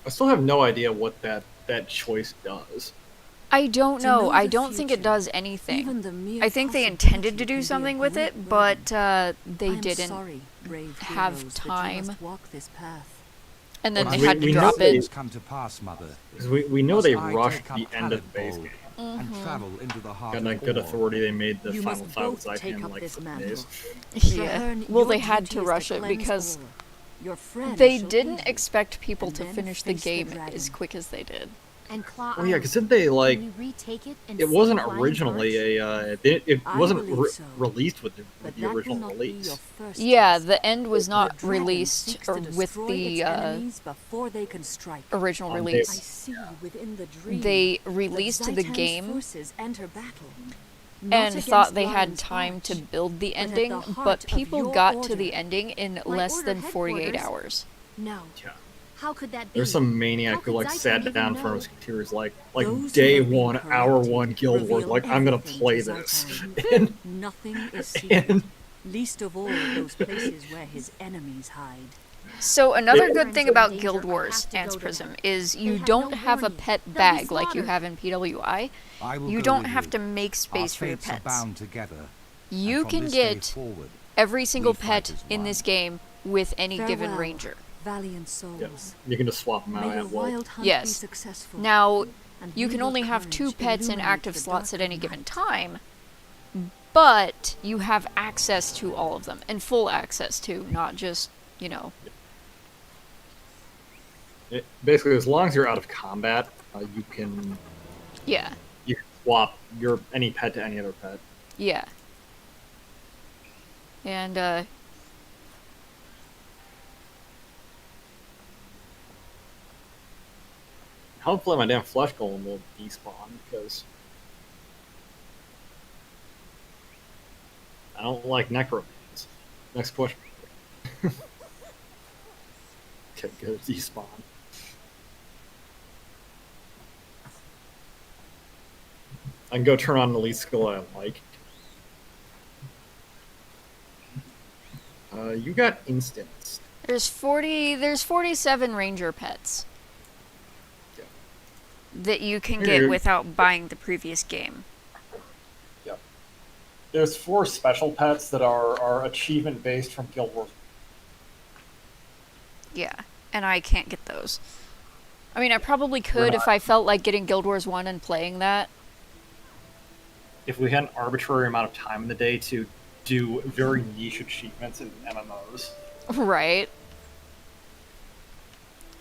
I still have no idea what that choice does. I don't To know. know I the don't think it future, does anything. Even the mere I think they intended to possibility do can something be a with great it, but burden. they I am didn't. sorry, brave have heroes, but you time. must walk this path. And then Well, they we- had to we know drop they- it. Come to pass, mother. Because we know Must they I rushed take up the end of the base Calitbolg game. and travel into the heart Got that of good Or? authority they made the You final must fight with both take Zypian up like this 4 mantle. days. Yeah. Traherne, Well, your they had duty to is rush it cleanse because Or. Your friends they shall didn't aid you. expect people and to then finish the face the game dragon. as quick as they did. And Claw Well, yeah, Island. because didn't they like? Can you retake it and It wasn't save Lion's originally Arch? it I wasn't believe so. released with But the that will original not be release. your first Yeah, test. the end was The not dragon released seeks or to with destroy the its enemies before they can strike. original They- I release. see within the dream They that released the Zaitan's game forces enter battle, not and against thought they had Lion's time Arch, to build the but at ending, the heart but of people your got to order. the ending in My less order than 48 headquarters? hours. No. Yeah. How could that be? There's some How maniac who could like Zaitan sat even down know? for his computers like Those who day have been 1, hour corrupted 1 Guild Wars, reveal like I'm gonna everything play to this. Zaitan. and, Nothing is secret, and least of all those places where his enemies hide. So another It- good thing Friends are about in Guild danger. I Wars, have to go Ants to Prism, them. is They you have don't no have a warning. pet They'll be bag like you slaughtered. have in PWI. I will You go don't with have you. to make space Our for your fates are pets. bound together. You and from can this day get forward, every single we pet fight as in one. this game with any given Farewell, ranger. valiant souls. yeah, you can just swap them out May your at will. wild hunt Yes. be successful. Now, and you may can your only have courage 2 pets in illuminate active the slots at darker any given night. time, but you have access to all of them, and full access to, not just, you know. Basically, as long as you're out of combat, you can Yeah, swap your any pet to any other pet. yeah. And, Hopefully, my damn flesh golem will despawn because I don't like necromans. Next question. Okay, good. Despawn. I can go turn on the lead skill I like. You got instants. there's 47 ranger pets Yeah. that you can Here. get without buying the previous game. Yep. There's 4 special pets that are achievement based from Guild Wars. Yeah, and I can't get those. I mean, I probably could if I felt like getting Guild Wars 1 and playing that. If we had an arbitrary amount of time in the day to do very niche achievements in MMOs. Right.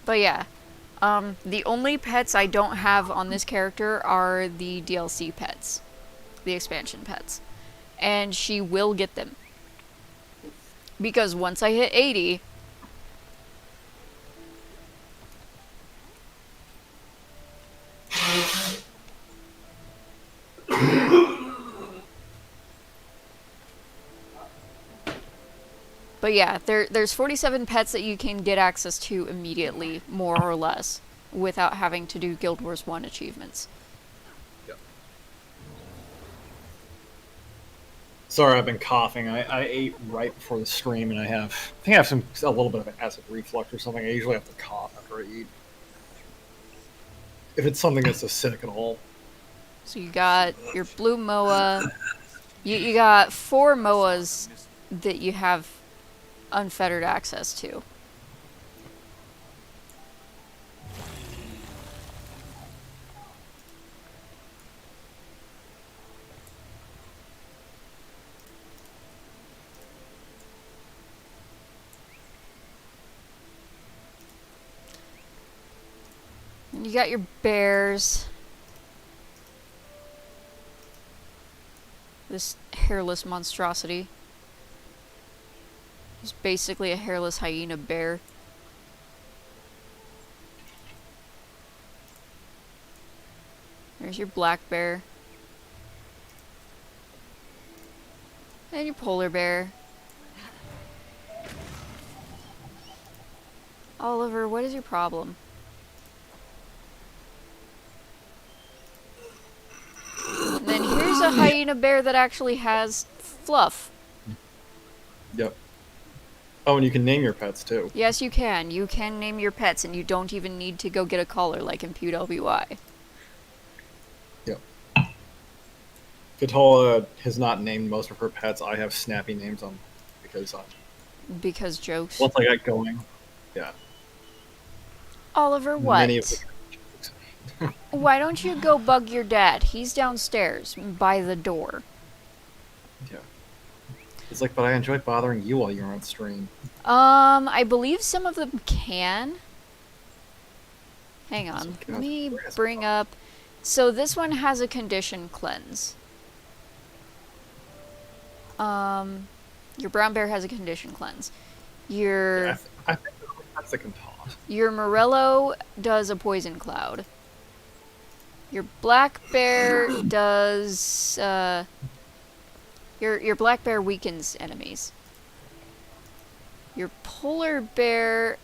But yeah, the only pets I don't have on this character are the DLC pets, the expansion pets, and she will get them. Because once I hit 80, But yeah, there's 47 pets that you can get access to immediately, more or less, without having to do Guild Wars 1 achievements. Yep. Sorry, I've been coughing. I ate right before the stream, and I think I have a little bit of acid reflux or something. I usually have to cough after I eat. If it's something that's acidic at all. So you got your blue Moa. You got 4 Moas that you have unfettered access to. And you got your bears. This hairless monstrosity. It's basically a hairless hyena bear. There's your black bear. And your polar bear. Oliver, what is your problem? And then here's a hyena bear that actually has fluff. Yep. Oh, and you can name your pets, too. Yes, you can. You can name your pets, and you don't even need to go get a collar like in PWI. Yep. Katola has not named most of her pets. I have snappy names on because jokes. Once I got going, yeah. Oliver, what? Many of the Why don't you go bug your dad? He's downstairs by the door. Yeah. It's like, but I enjoy bothering you while you're on stream. I believe some of them can. Hang on. Let me bring up... So this one has a condition cleanse. Your brown bear has a condition cleanse. Your... Yeah, I think that's the taunt. Your Morello does a poison cloud. Your black bear does... Your black bear weakens enemies. Your polar bear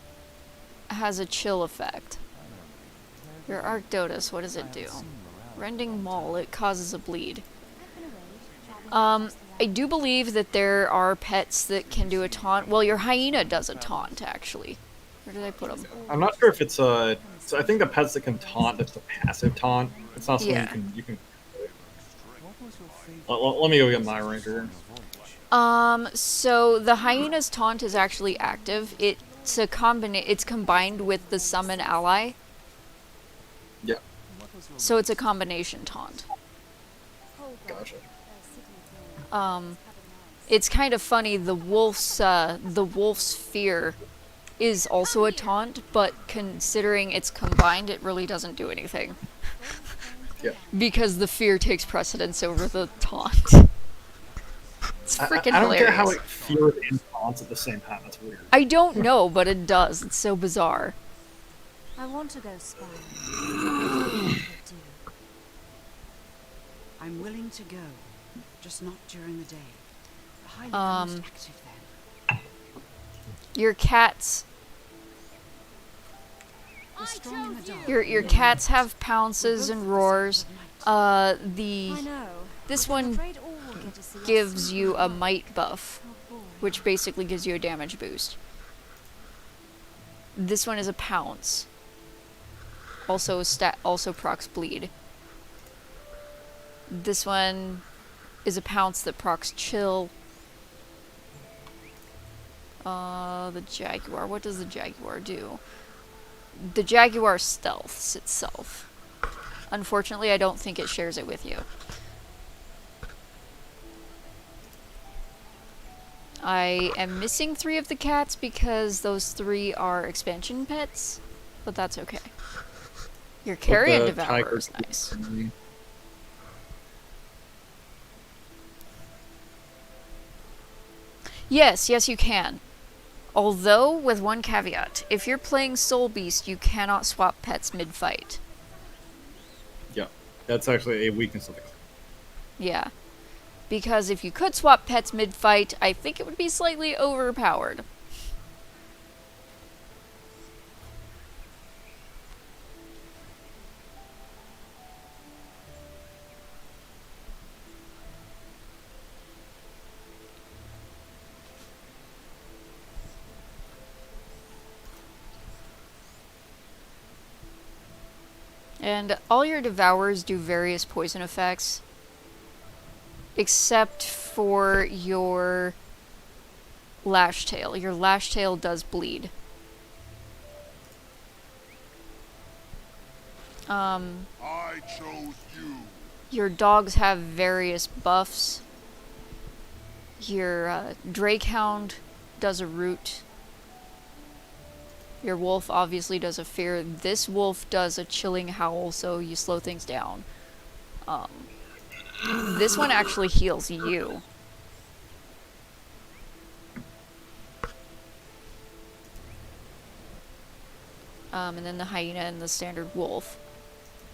has a chill effect. Your Arctotus, what does it do? Rending Maul, it causes a bleed. I do believe that there are pets that can do a taunt. Well, your hyena does a taunt, actually. Where did I put them? I'm not sure if it's so I think the pets that can taunt, it's a passive taunt. It's not something you can. Let me go get my ranger. So the hyena's taunt is actually active. It's it's combined with the summon ally. Yeah. So it's a combination taunt. Gotcha. It's kind of funny. The wolf's fear is also a taunt, but considering it's combined, it really doesn't do anything. Yeah. Because the fear takes precedence over the taunt. It's freaking hilarious. I don't get how it fears and taunts at the same time. That's weird. I don't know, but it does. It's so bizarre. I want to go spy. I'm willing to go, just not during the day. Highly most active then. Your cats. Your cats have pounces and roars. This one gives you a might buff, which basically gives you a damage boost. This one is a pounce. Also procs bleed. This one is a pounce that procs chill. The Jaguar. What does the Jaguar do? The Jaguar stealths itself. Unfortunately, I don't think it shares it with you. I am missing 3 of the cats because those 3 are expansion pets, but that's okay. Your Carrion Devourer is nice. Yes, you can. Although, with one caveat, if you're playing Soul Beast, you cannot swap pets mid-fight. Yeah, that's actually a weakness of the class. Yeah. Because if you could swap pets mid-fight, I think it would be slightly overpowered. And all your devourers do various poison effects. Except for your Lashtail. Your Lashtail does bleed. I chose you. Your dogs have various buffs. Your Drakehound does a root. Your wolf obviously does a fear. This wolf does a chilling howl, so you slow things down. This one actually heals you. And then the hyena and the standard wolf.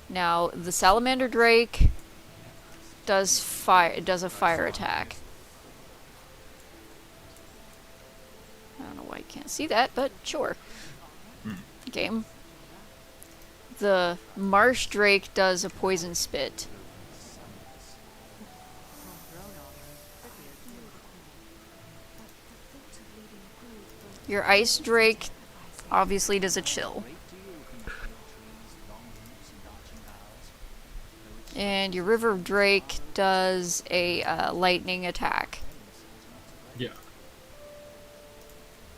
Now, the salamander drake does a fire attack. I don't know why you can't see that, but sure. Game. The marsh drake does a poison spit. Your ice drake obviously does a chill. And your river drake does a lightning attack. Yeah.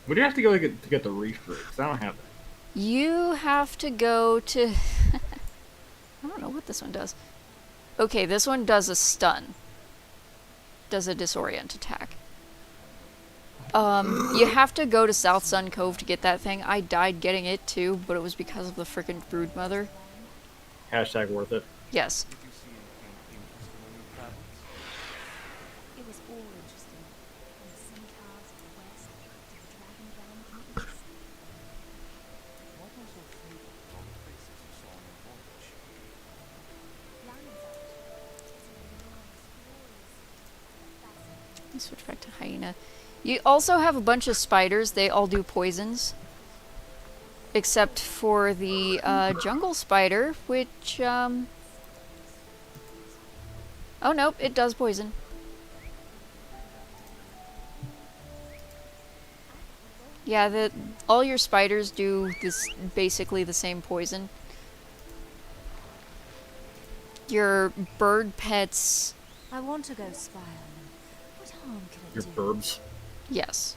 Where do you have to go to get the reef drake? 'Cause I don't have that. You have to go to... I don't know what this one does. Okay, this one does a stun. Does a disorient attack. You have to go to South Sun Cove to get that thing. I died getting it too, but it was because of the frickin' Broodmother. Hashtag worth it. Yes. It was all interesting. From the centaurs to the west, to the dragon down in the east. Let's switch back to hyena. You also have a bunch of spiders. They all do poisons. Except for the jungle spider, which, oh nope, it does poison. Yeah, all your spiders do this basically the same poison. Your bird pets... I want to go spy on them. What harm can it Your do? burbs. Yes.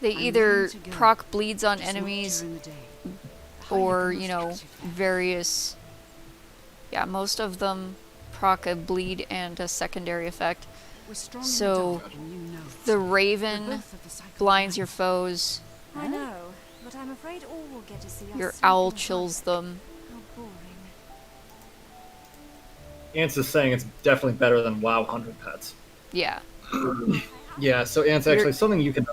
They I'm either willing to go. proc bleeds on Just not enemies, during the day. or, you know, various... Yeah, most of them proc a bleed and a secondary effect. We're strong So, in the dark, and you know it. the We're raven both of the cycle blinds of your life. foes, I know, but I'm afraid all will get to see us your sleeping owl in chills private. them. How boring. Ants is saying it's definitely better than WoW 100 pets. Yeah. Yeah, so Ants actually something you can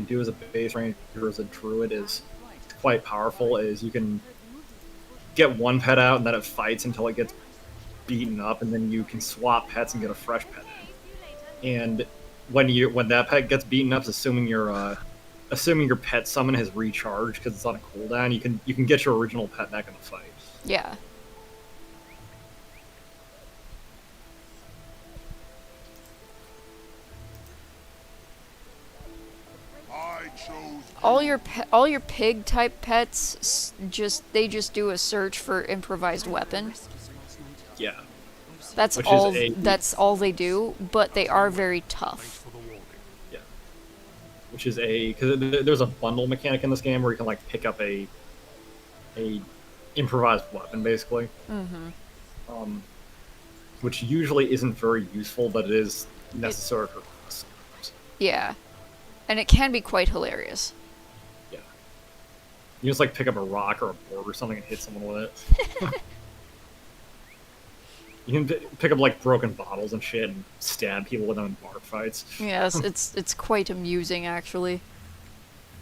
do as a base ranger or as a druid is quite powerful. Is you can get one pet out and then it fights until it gets beaten up, and then you can swap pets and get a fresh pet in. And when that pet gets beaten up, assuming your pet summon has recharged because it's on a cooldown, you can get your original pet back in the fight. Yeah. I chose All your pig type pets just do a search for improvised weapon. Yeah. That's Which is all a- that's all they do, but they are very tough. Yeah. Which is because there's a bundle mechanic in this game where you can like pick up a improvised weapon basically. Mm-hmm. Which usually isn't very useful, but it is necessary for quests. Yeah. And it can be quite hilarious. Yeah. You just like pick up a rock or a board or something and hit someone with it. You can pick up like broken bottles and shit and stab people with them in bar fights. Yes, it's quite amusing actually.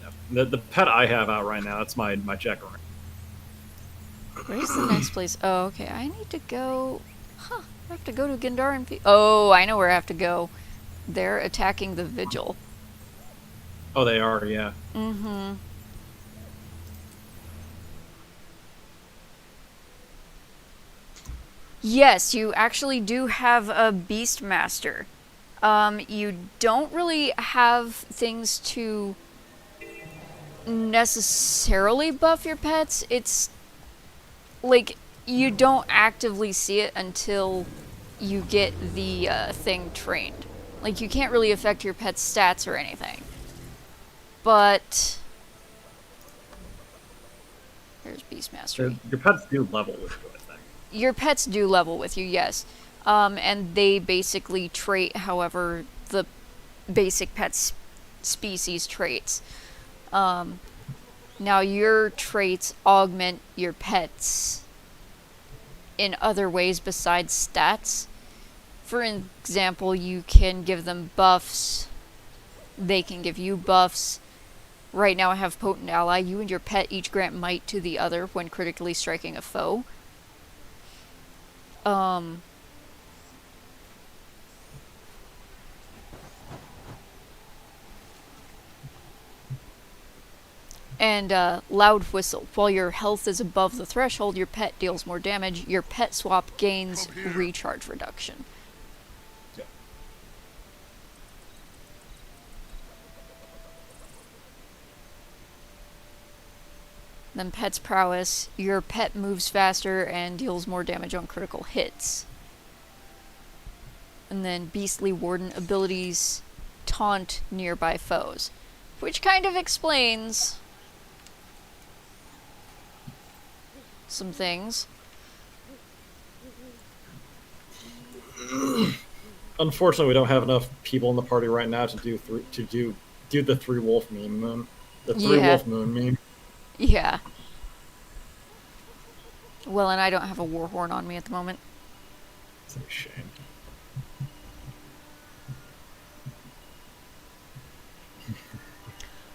Yeah. The pet I have out right now, that's my Jack-o'-lantern. Where's the next place? Oh, okay. I need to go... Huh. I have to go to Gandharan. Oh, I know where I have to go. They're attacking the Vigil. Oh, they are, yeah. Mm-hmm. Yes, you actually do have a Beastmaster. You don't really have things to necessarily buff your pets. It's like you don't actively see it until you get the thing trained. Like you can't really affect your pet's stats or anything. But there's Beastmastery. Your pets do level with you, I think. Your pets do level with you, yes. And they basically trait however the basic pet's species traits. Now your traits augment your pets in other ways besides stats. For example, you can give them buffs. They can give you buffs. Right now I have Potent Ally. You and your pet each grant might to the other when critically striking a foe. And Loud Whistle. While your health is above the threshold, your pet deals more damage. Your pet swap gains recharge reduction. Yeah. Then Pet's Prowess. Your pet moves faster and deals more damage on critical hits. And then Beastly Warden abilities taunt nearby foes. Which kind of explains some things. Unfortunately, we don't have enough people in the party right now to do the 3 wolf meme. The 3 wolf moon meme. Yeah. Well, and I don't have a Warhorn on me at the moment. It's a shame.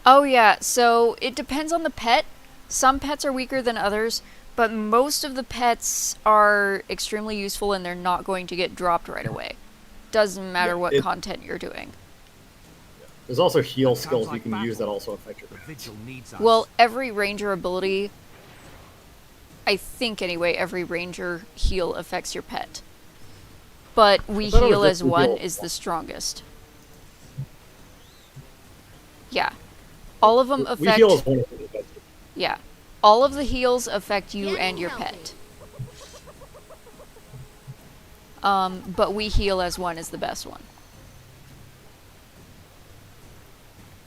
Oh yeah, so it depends on the pet. Some pets are weaker than others, but most of the pets are extremely useful and they're not going to get dropped right away. Doesn't matter what content you're doing. There's also heal skills you can use that also affect your pets. Well, every ranger ability, I think anyway, every ranger heal affects your pet. But we heal as one is the strongest. Yeah. All of them affect... We heal as one. Yeah. All of the heals affect you and your pet. But we heal as one is the best one.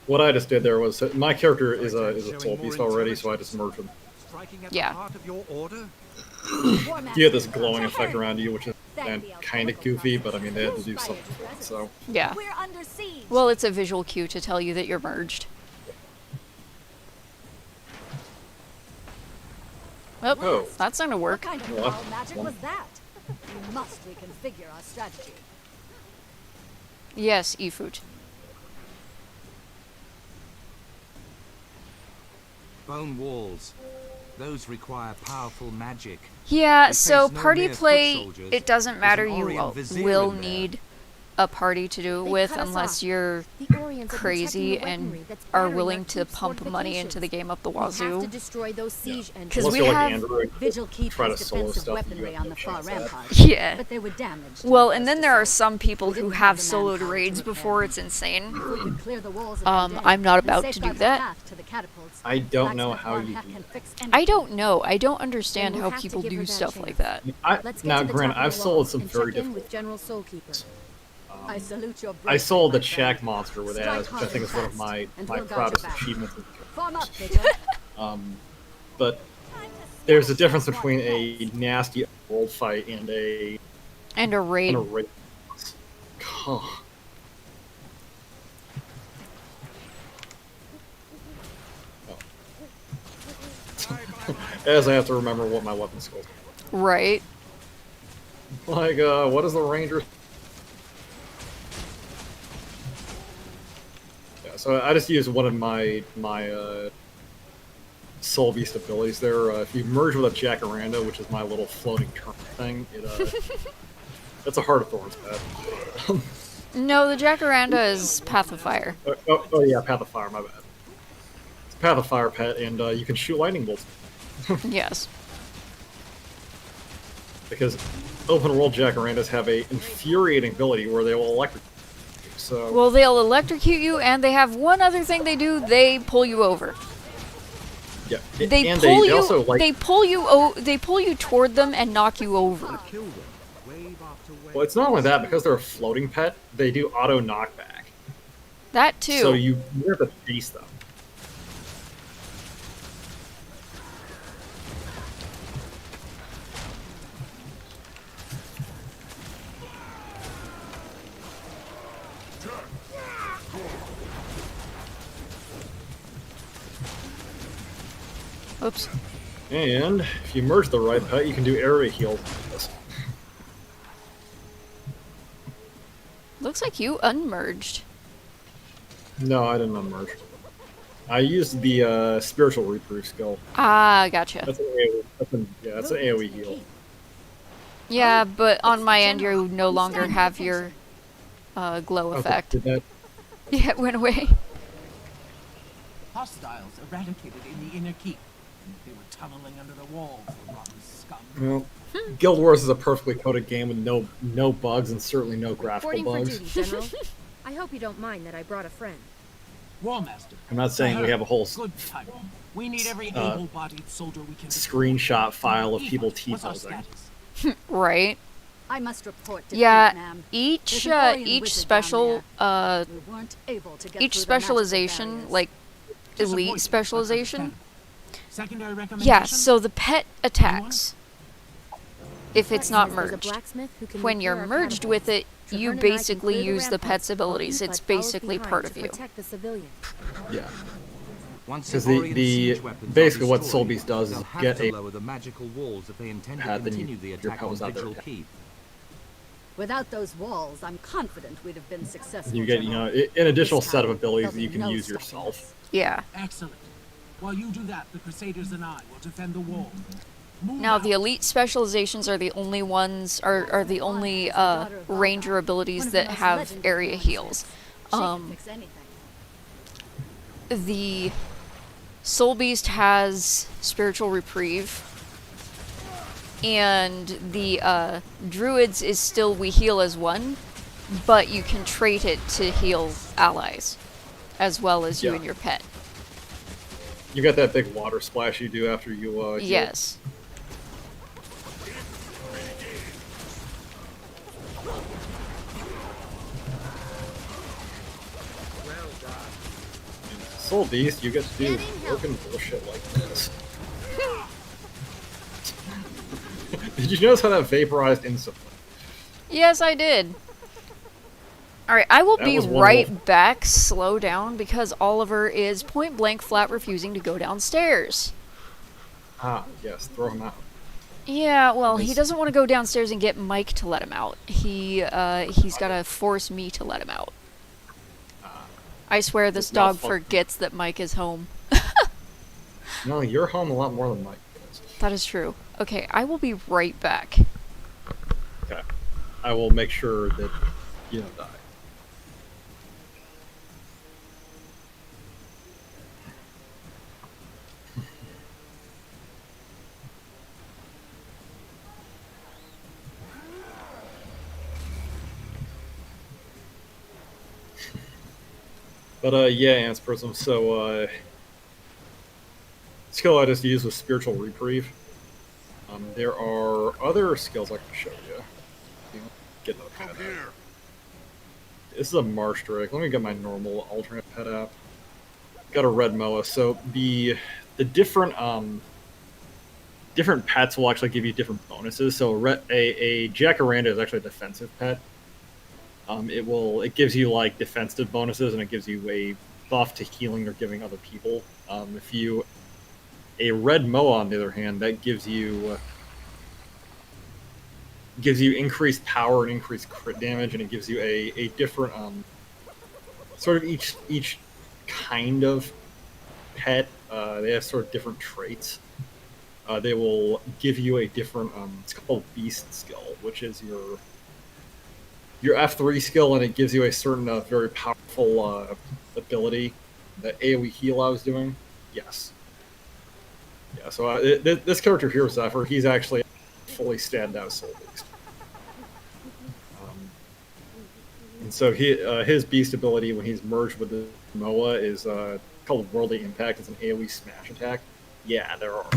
What I just did there was my character is a soul beast already, so I just merged them. Yeah. You have this glowing effect around you, which is kind of goofy, but I mean they had to do something for it, so. Yeah. Well, it's a visual cue to tell you that you're merged. Oh, that's not gonna work. What kind of wild magic was that? We must reconfigure our strategy. Yes, Ifut. Bone walls. Those require powerful magic. Yeah, so party play, it doesn't matter. You will need a party to do it with unless you're crazy and are willing to pump money into the game up the wazoo. Because we have Vigil keep his defensive weaponry on the far rampart. Yeah. But they were damaged. Well, and then there are some people who have soloed raids before it's insane. I'm not about to do that. I don't know how you do that. I don't know. I don't understand how people do stuff like that. Now, granted, I've sold some very different. I sold the Shack Monster with Az, which I think is one of my proudest achievements. But there's a difference between a nasty world fight and a raid. Oh. As I have to remember what my weapon skills are. Right. Like, what is the ranger? Yeah, so I just used one of my Soul Beast abilities there. If you merge with a Jacaranda, which is my little floating turret thing, That's a Heart of Thorns pet. No, the Jacaranda is Path of Fire. Oh yeah, Path of Fire, my bad. It's Path of Fire pet, and you can shoot lightning bolts. Yes. Because open world Jacarandas have a infuriating ability where they will electrocute you, so... Well, they'll electrocute you, and they have one other thing they do, they pull you over. Yeah, They and pull you. also, like... They pull you toward them and knock you over. Well, it's not only that, because they're a floating pet, they do auto knockback. That too. So you have to face them. Oops. And if you merge the right pet, you can do area heals. Looks like you unmerged. No, I didn't unmerge. I used the spiritual reproof skill. Ah, gotcha. That's an AoE. That's an AoE heal. Yeah, but on my end, you no longer have your glow effect. Did that? Yeah, it went away. Hostiles eradicated in the inner keep. They were tunneling under the walls, the rotten scum. Well, Guild Wars is a perfectly coded game with no bugs and certainly no graphical Reporting bugs. for duty, General. I hope you don't mind that I brought a friend. Warmaster. I'm not saying we have a whole Good time. We need every able-bodied soldier we can screenshot file of people T-posing. Right. I must report to Yeah, ma'am. each There's special We weren't able to get each through the magical specialization, barriers. like elite specialization. Secondary recommendation? Yeah, so the pet attacks. If it's not There's a merged. blacksmith who can When you're repair our merged with it, catapults. you Trevor and I can basically clear the use the pet's ramparts while abilities. Inflight It's follows basically behind part to of you. protect the civilians. Yeah. Once Because Orion the siege weapons are basically what destroyed, Soulbeast does is they'll have get to a lower the magical walls if they intend to pad, then continue the your attack pet on was out there. Vigil Keep. Without those walls, I'm confident we'd have been successful. You get, General. an additional This set of time, abilities there'll that be you can no use stopping yourself. us. Yeah. Excellent. While you do that, the Crusaders and I will defend the wall. Now the elite specializations are the only ones are the only ranger abilities that have area heals. She can fix anything. The Soul Beast has spiritual reprieve, and the druids is still we heal as one, but you can trait it to heal allies, as well as you and your pet. You got that big water splash you do after you heal. Yes. Soul Beast, you get to do broken bullshit like this. Did you notice how that vaporized instantly? Yes, I did. Alright, I will That be was one right back. Slow down, because Oliver is point blank flat refusing to go downstairs. Ah, yes, throw him out. Yeah, well, he doesn't want to go downstairs and get Mike to let him out. He's got to force me to let him out. I swear this dog forgets that Mike is home. No, you're home a lot more than Mike is. That is true. Okay, I will be right back. Okay. I will make sure that you don't die. But yeah, Ants Prism. So skill I just used was Spiritual Reprieve. There are other skills I can show you. Get another pet app. This is a Marsh Drake. Let me get my normal alternate pet app. Got a red moa. So the different different pets will actually give you different bonuses. So a Jacaranda is actually a defensive pet. It gives you like defensive bonuses, and it gives you a buff to healing or giving other people. A red moa, on the other hand, that gives you increased power and increased crit damage, and it gives you a different sort of each kind of pet. They have sort of different traits. They will give you a different. It's called Beast Skill, which is your F3 skill, and it gives you a certain very powerful ability. That AoE heal I was doing. Yes. Yeah, so this character here, Zephyr, he's actually a fully standout soul beast. And so his beast ability, when he's merged with the Moa, is called Worldly Impact. It's an AoE smash attack. Yeah, there are.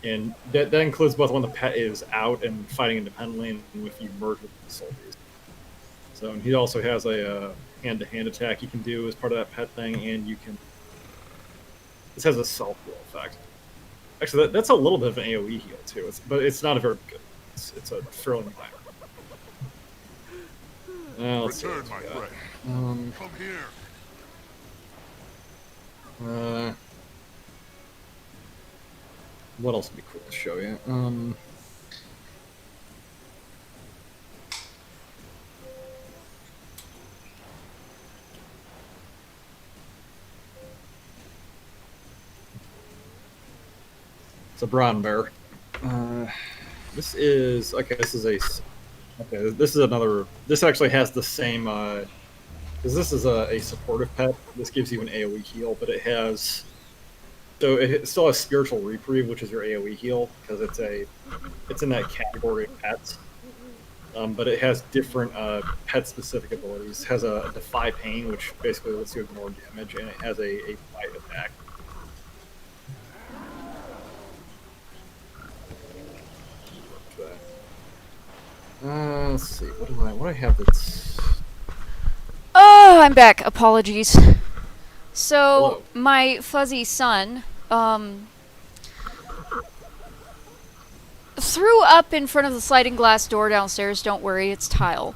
And that includes both when the pet is out and fighting independently, and if you merge with the soul beast. So and he also has a hand-to-hand attack you can do as part of that pet thing, and you can... This has a self-heal effect. Actually, that's a little bit of an AoE heal, too, but it's not a very good... It's a fairly minor. Let's Return, my friend. Come here. What else would be cool to show you? It's a brown bear. This is okay. This is a okay. This is another. This actually has the same. Because this is a supportive pet. This gives you an AoE heal, but it has. So it still has spiritual reprieve, which is your AoE heal, because it's in that category of pets. But it has different pet-specific abilities. It has a Defy Pain, which basically lets you ignore damage, and it has a Bite attack. Let's see. What do I have that's... Oh, I'm back. Apologies. So, Hello. my fuzzy son, threw up in front of the sliding glass door downstairs. Don't worry, it's tile.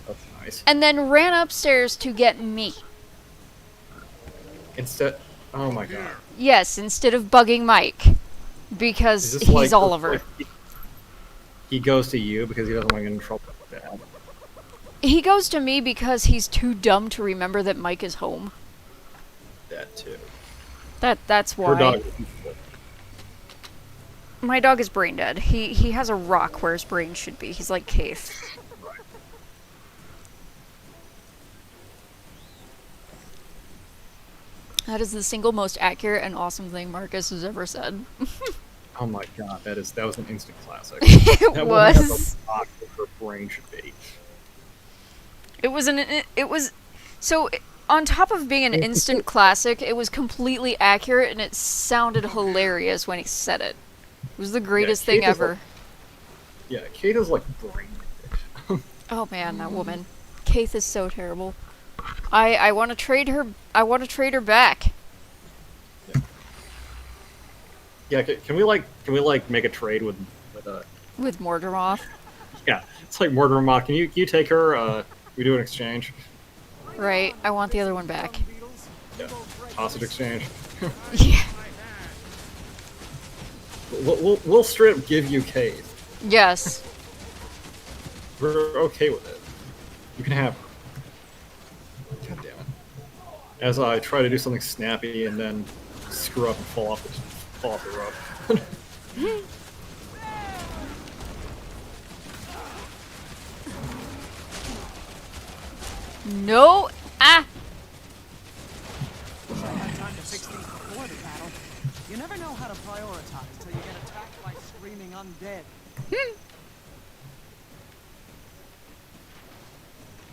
That's nice. And then ran upstairs to get me. Oh my god. Yes, instead of bugging Mike. Because Is this he's like- Oliver. He goes to you because he doesn't want to get in trouble with Dad. He goes to me because he's too dumb to remember that Mike is home. That too. That's Her why. dog. My dog is brain dead. He has a rock where his brain should be. He's like Keith. That is the single most accurate and awesome thing Marcus has ever said. Oh my god, that was an instant classic. It That woman has was. a rock where her brain should be. It was so on top of being an instant classic, it was completely accurate and it sounded hilarious when he said it. It was the greatest thing Kate is ever. like- yeah, Kate is like brain dead. Oh man, that woman. Keith is so terrible. I want to trade her. I want to trade her back. Yeah, can we make a trade with With Morderoth. yeah, it's like Mortimer Mock. Can you take her? We do an exchange. Right. I want the other one back. Yeah, hostage exchange. Yeah. We'll straight up give you Kate. Yes. We're okay with it. You can have her. God damn it. As I try to do something snappy and then screw up and fall off the rope. No. Ah. Wish I had time to fix things before the battle. You never know how to prioritize till you get attacked by screaming undead.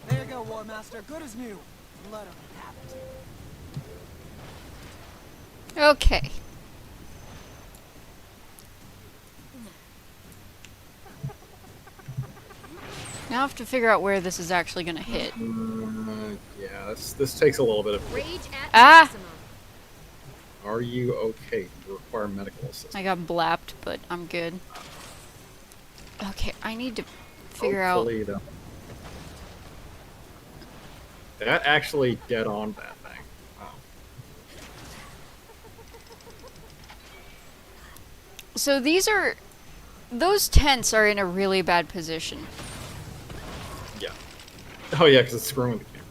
There you go, War Master. Good as new. Let him have it. Okay. Now I have to figure out where this is actually gonna hit. Yeah, this takes a little bit of... Rage at Ah! maximum. Are you okay? You require medical assistance. I got blapped, but I'm good. Okay, I need to figure out. Hopefully you don't. That actually dead on that thing. Wow. So those tents are in a really bad position. Yeah. Oh yeah, because it's screwing with the camera.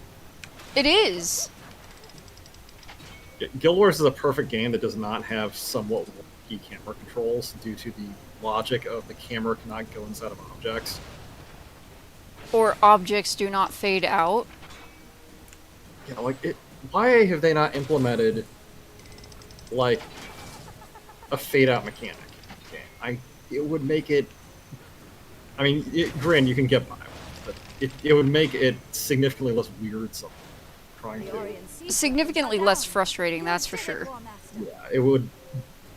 It is. Yeah, Guild Wars is a perfect game that does not have somewhat key camera controls due to the logic of the camera cannot go inside of objects. Or objects do not fade out. Yeah, like it. Why have they not implemented like a fade out mechanic? Okay, it would make it. I mean, granted, you can get by with it, but it would make it significantly less weird. Something trying to significantly less frustrating. That's for sure. Yeah, it would.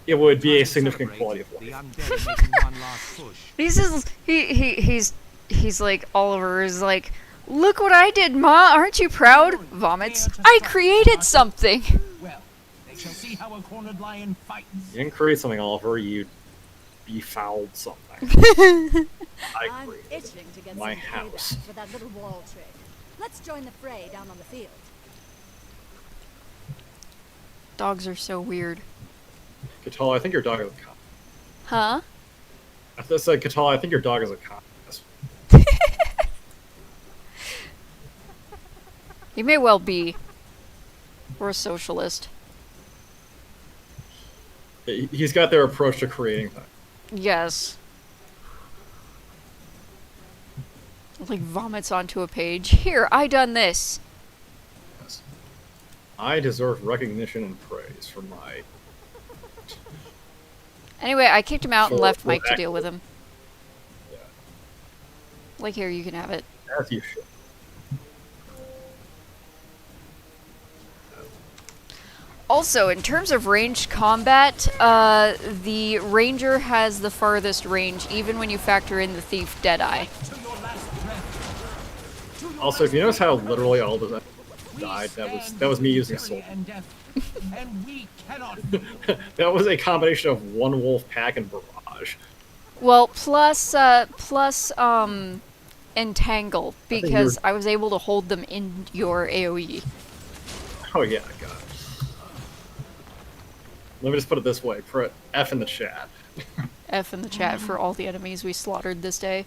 It would be a significant quality of life. He's like Oliver is like, look what I did, Ma. Aren't you proud? Vomits. I created something. Well, they shall see how a cornered lion fights. You didn't create something, Oliver. You befouled something. I'm itching to get my some house payback for that little wall trick. Let's join the fray down on the field. Dogs are so weird. Katala, I think your dog is a cop. Huh? I said, Katala, I think your dog is a cop. You may well be. Or a socialist. He's got their approach to creating things. Yes. Like vomits onto a page. Here, I done this. Yes. I deserve recognition and praise for my... Anyway, I kicked him out and left Mike to deal with him. Yeah. Like, here, you can have it. As you should. Also, in terms of ranged combat, the ranger has the farthest range, even when you factor in the thief Deadeye. Also, if you notice how literally all of them died, that was me using a sword. That was a combination of one wolf pack and barrage. Well, plus entangle, because I was able to hold them in your AoE. Oh yeah, God. Let me just put it this way: put F in the chat. F in the chat for all the enemies we slaughtered this day.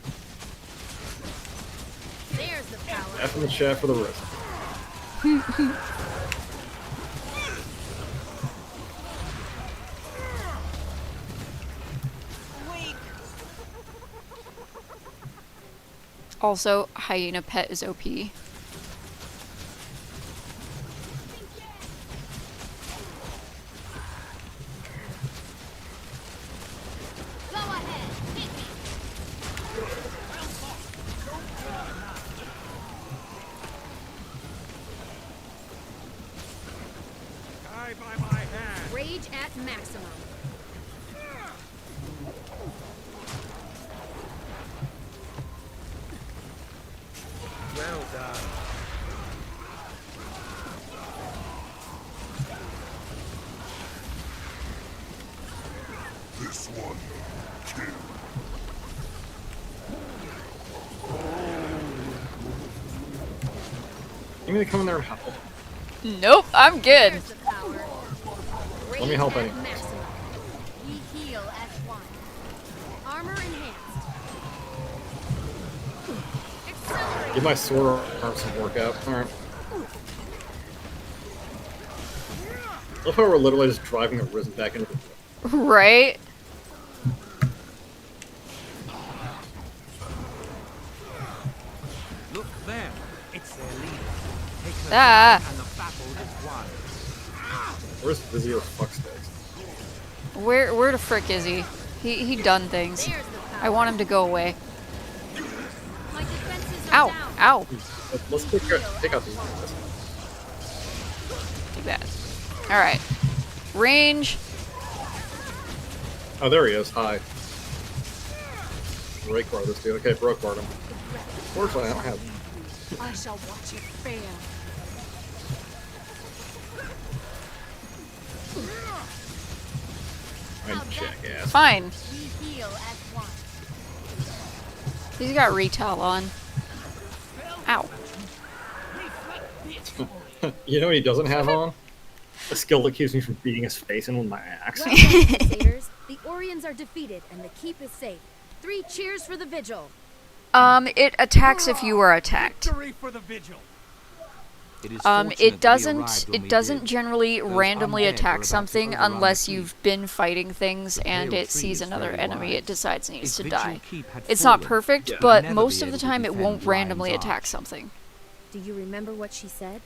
There's the power. F in the chat for the rest. Also, hyena pet is OP. Rage at maximum. Well done. This one, kill. You mean to come in there and help? Nope, I'm good. Let me help anyway. We heal as one. Armor enhanced. Accelerate. Give my sword arm some workout. Alright. Look how we're literally just driving a Risen back into the... Right? Look there. It's their leader. Take her Ah. and the battle is won. Where's Vizio Fucksticks? Where the frick is he? He done things. I want him to go away. My defenses are Ow! down. Ow! Let's take out these guys. Take that. Alright. Range. Oh, there he is. Hi. Break bar this dude. Okay, broke bar him. Fortunately, I don't have... I shall watch you fail. I'm jackass. Fine. We heal as one. He's got retail on. Ow. You know what he doesn't have on? A skill that keeps me from beating his face in with my axe. Well done, Crusaders. The Orions are defeated and the keep is safe. 3 cheers for the vigil. It attacks if you are attacked. Victory for the vigil. It is It fortunate that we doesn't. arrived when It we doesn't did. generally Those randomly undead were attack about to something overrun the unless keep. you've been fighting things The and pale it tree sees is another very enemy it wise. decides needs If to Vigil die. Keep had It's not fallen, perfect, Yeah. we'd but never most be of the able to time it won't defend randomly Lion's attack Arch. something. Do you remember what she said?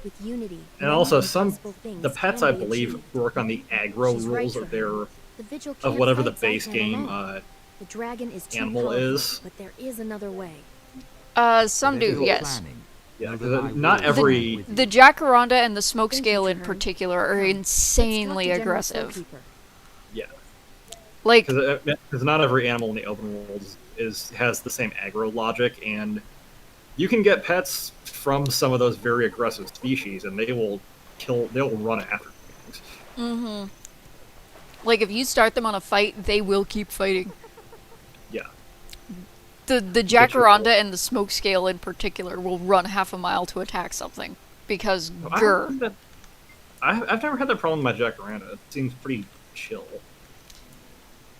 With unity, And many also, impossible things the pets can I be believe achieved. work on the aggro She's rules right, of Trevor. The Vigil of can't whatever the fight base Zaitan game alone. The dragon is too animal powerful, is. but there is another way. Some Whatever do, you're yes. planning, Yeah, know because that I not will every- stand with The you. Jacaranda and the smoke Thank you, scale in Traherne. particular are Come, insanely let's talk to General aggressive. Soulkeeper. Yeah, Like, because not every animal in the open world has the same aggro logic, and you can get pets from some of those very aggressive species, and they'll run after things. mm-hmm. Like if you start them on a fight, they will keep fighting. Yeah. The Get your Jacaranda and the smoke scale in particular will run half a mile to attack something because I grr. don't think that- I've never had that problem with my Jacaranda. It seems pretty chill.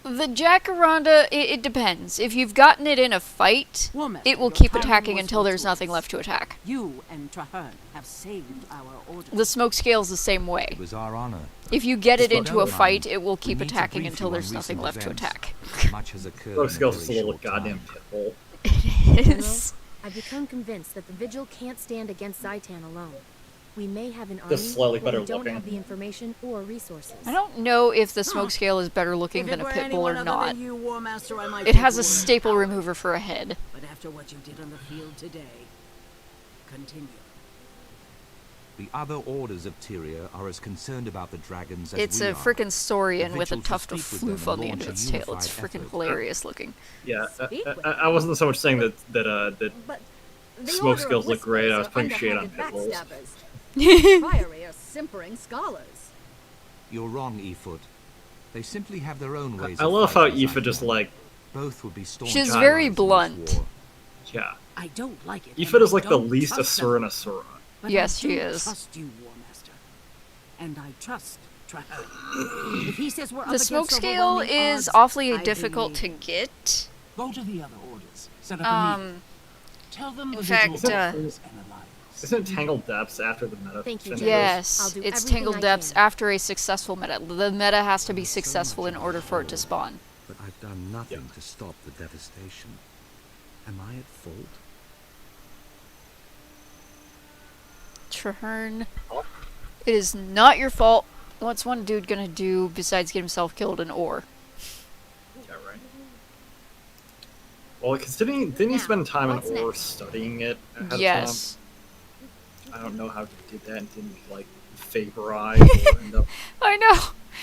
The Jacaranda, it depends. If you've gotten it in a fight, Warmaster, it will your keep timing attacking was until there's fortuitous. nothing left to attack. You and Traherne have saved our order. The smoke scale's the same way. It was our honor. If you get it Just into a don't fight, mind. it will We keep need to attacking brief until you on there's nothing recent left to events. attack. Much has occurred Smoke in a scale's very just a little short goddamn time. pit bull. Yes. I've become convinced that the Vigil can't stand against Zaitan alone. We may have an army, Just slightly but better we don't looking. have the information or resources. I don't know if the smoke scale is better looking If than it a were pit bull or anyone other not. than you, Warmaster, I might It take has your a word. staple remover for a head. But after what you did on the field today, continue. The other orders of Tyria are as concerned about the dragons as It's we a are. frickin' saurian The with a Vigil to tuft of speak with them floof on and the end launch of a its tail. It's unified frickin' effort. hilarious looking. Yeah, Speak with I wasn't so much saying that But the smoke Order of skills look great. I was Whisperers putting are shade on underhanded pit bulls. backstabbers. Priory are simpering scholars. You're wrong, Efoot. They simply have their own ways I of love how fighting Aoife just Zaitan. like, Both would be staunch She's allies very in this blunt. war. yeah. I don't like it. Aoife and is I like the don't least trust Asura them. in Asura. But Yes, I she do is. trust you, Warmaster. And I trust Traherne. If he says we're up The against smoke scale overwhelming is odds, awfully I difficult to believe. get. Go to the other orders. Set up a meeting. Tell them in the fact, Vigil uh, is an alliance. Isn't it Tangled Depths after the meta? Thank you, finishes? General. I'll Yes, do it's everything Tangled I Depths can. after a successful meta. The meta has to be successful in order for it to spawn. But I've done nothing to stop the devastation. Am I at fault? Traherne, it is not your fault. What's one dude gonna do besides get himself killed in ore? Yeah, right. Well, because didn't he Now, spend time what's in Ore next? studying it ahead of Yes. time? I don't know how he did that and didn't like vaporize or end up. I know.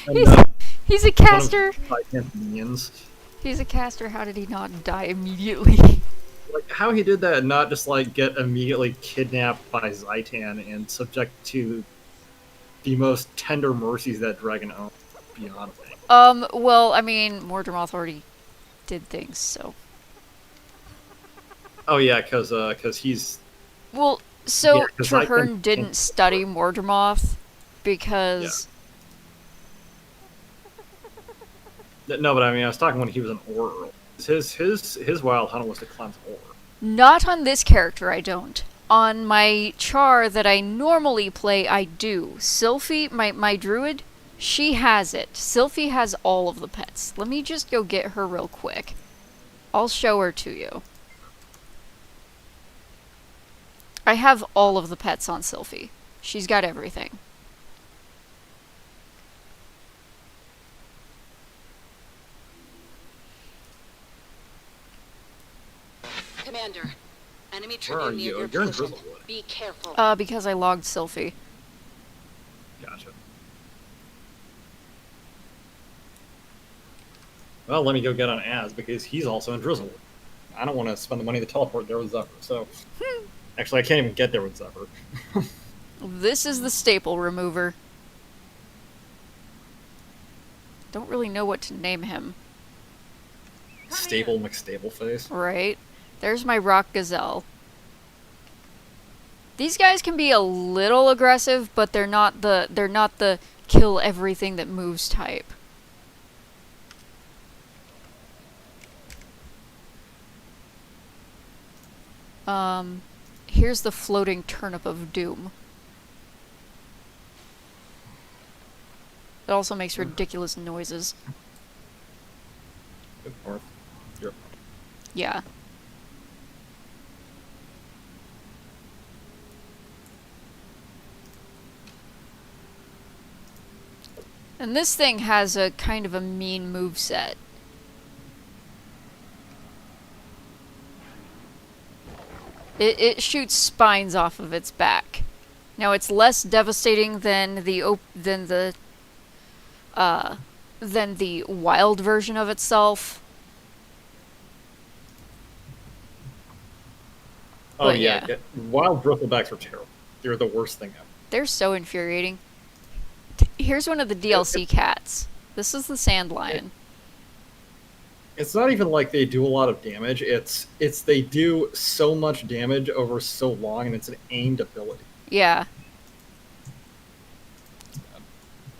end He's up he's a one of caster. Titan's minions. He's a caster. How did he not die immediately? Like how he did that and not just like get immediately kidnapped by Zaitan and subject to the most tender mercies that dragon owns beyond me. Well, I mean, Mordremoth already did things, so. Oh yeah, because he's Well, so Yeah, 'cause I Traherne think- didn't study Mordremoth because no, but I mean I was talking when he was an Ore Earl. His wild hunt was to cleanse Ore. not on this character, I don't. On my char that I normally play, I do. Sylphie, my druid, she has it. Sylphie has all of the pets. Let me just go get her real quick. I'll show her to you. I have all of the pets on Sylphie. She's got everything. Commander, enemy Where are tribune near you? your You're in position. Drizzlewood. Be careful. Because I logged Sylphie. Gotcha. Well, let me go get on Az because he's also in Drizzlewood. I don't want to spend the money to teleport there with Zephyr, so... Actually, I can't even get there with Zephyr. This is the staple remover. Don't really know what to name him. Stable McStableface. Right. There's my rock gazelle. These guys can be a little aggressive, but they're not the kill everything that moves type. here's the floating turnip of doom. It also makes ridiculous noises. Good north. Yep. Yeah. And this thing has a kind of a mean moveset. It shoots spines off of its back. Now it's less devastating than the wild version of itself. Oh But yeah. Wild bristlebacks are terrible. They're the worst thing ever. They're so infuriating. Here's one of the DLC cats. This is the sand lion. It's not even like they do a lot of damage. It's they do so much damage over so long, and it's an aimed ability. Yeah.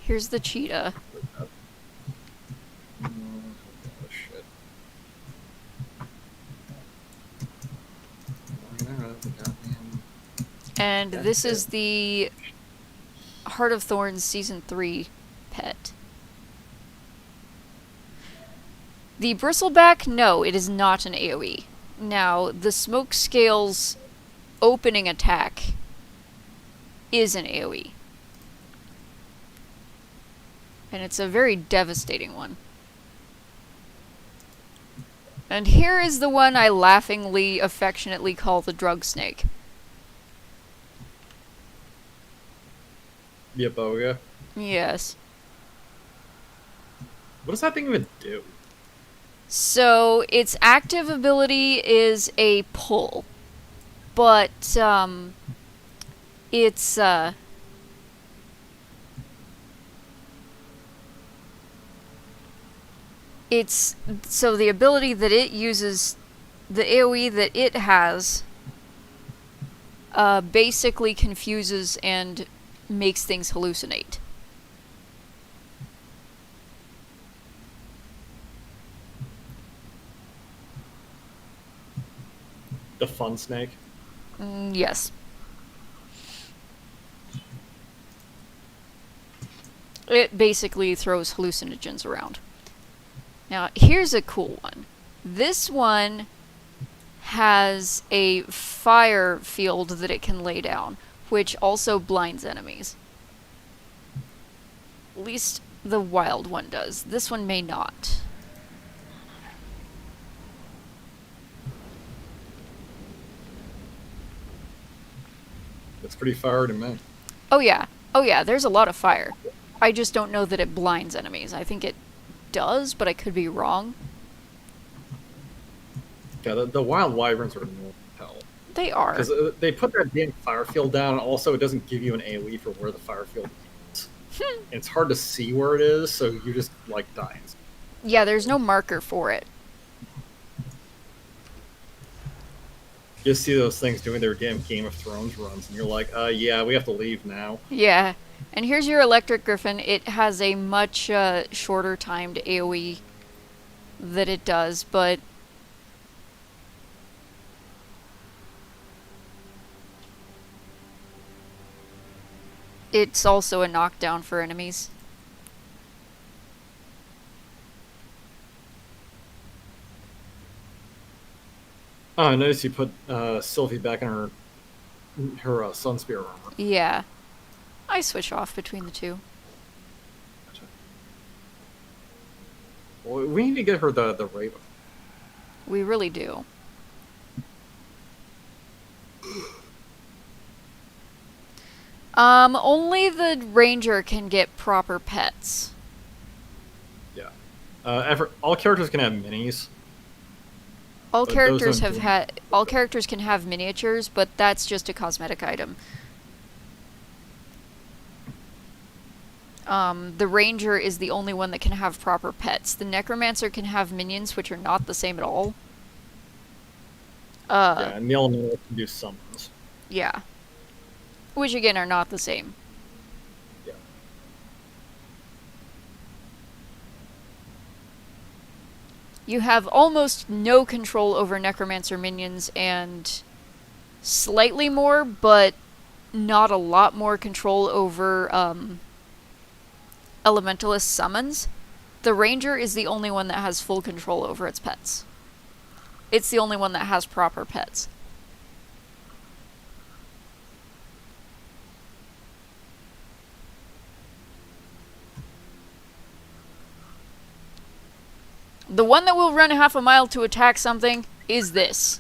Here's the cheetah. Oh, shit. And this is the Heart of Thorns Season 3 pet. The bristleback, no, it is not an AoE. Now, the smoke scale's opening attack is an AoE. And it's a very devastating one. And here is the one I laughingly, affectionately call the drug snake. The Aboga. Yes. What does that thing even do? So, its active ability is a pull. But, it's, so the ability that it uses, the AoE that it has, basically confuses and makes things hallucinate. The fun snake? Yes. It basically throws hallucinogens around. Now, here's a cool one. This one has a fire field that it can lay down, which also blinds enemies. At least the wild one does. This one may not. It's pretty fire to me. Oh yeah. Oh yeah, there's a lot of fire. I just don't know that it blinds enemies. I think it does, but I could be wrong. Yeah, the wild wyverns are no hell. They are. Because they put that damn fire field down, and also it doesn't give you an AoE for where the fire field is. And it's hard to see where it is, so you just, like, die. Yeah, there's no marker for it. You just see those things doing their damn Game of Thrones runs, and you're like, yeah, we have to leave now. Yeah. And here's your electric griffin. It has a much shorter timed AoE that it does, but it's also a knockdown for enemies. Oh, I noticed you put Sylvie back in her Sunspear armor. Yeah. I switch off between the two. Well, we need to get her the Raven. We really do. Only the ranger can get proper pets. Yeah. All characters can have minis. All characters can have miniatures, but that's just a cosmetic item. The ranger is the only one that can have proper pets. The necromancer can have minions, which are not the same at all. Yeah, and the elemental can do summons. Yeah. Which, again, are not the same. Yeah. You have almost no control over necromancer minions and slightly more, but not a lot more control over elementalist summons. The ranger is the only one that has full control over its pets. It's the only one that has proper pets. The one that will run half a mile to attack something is this.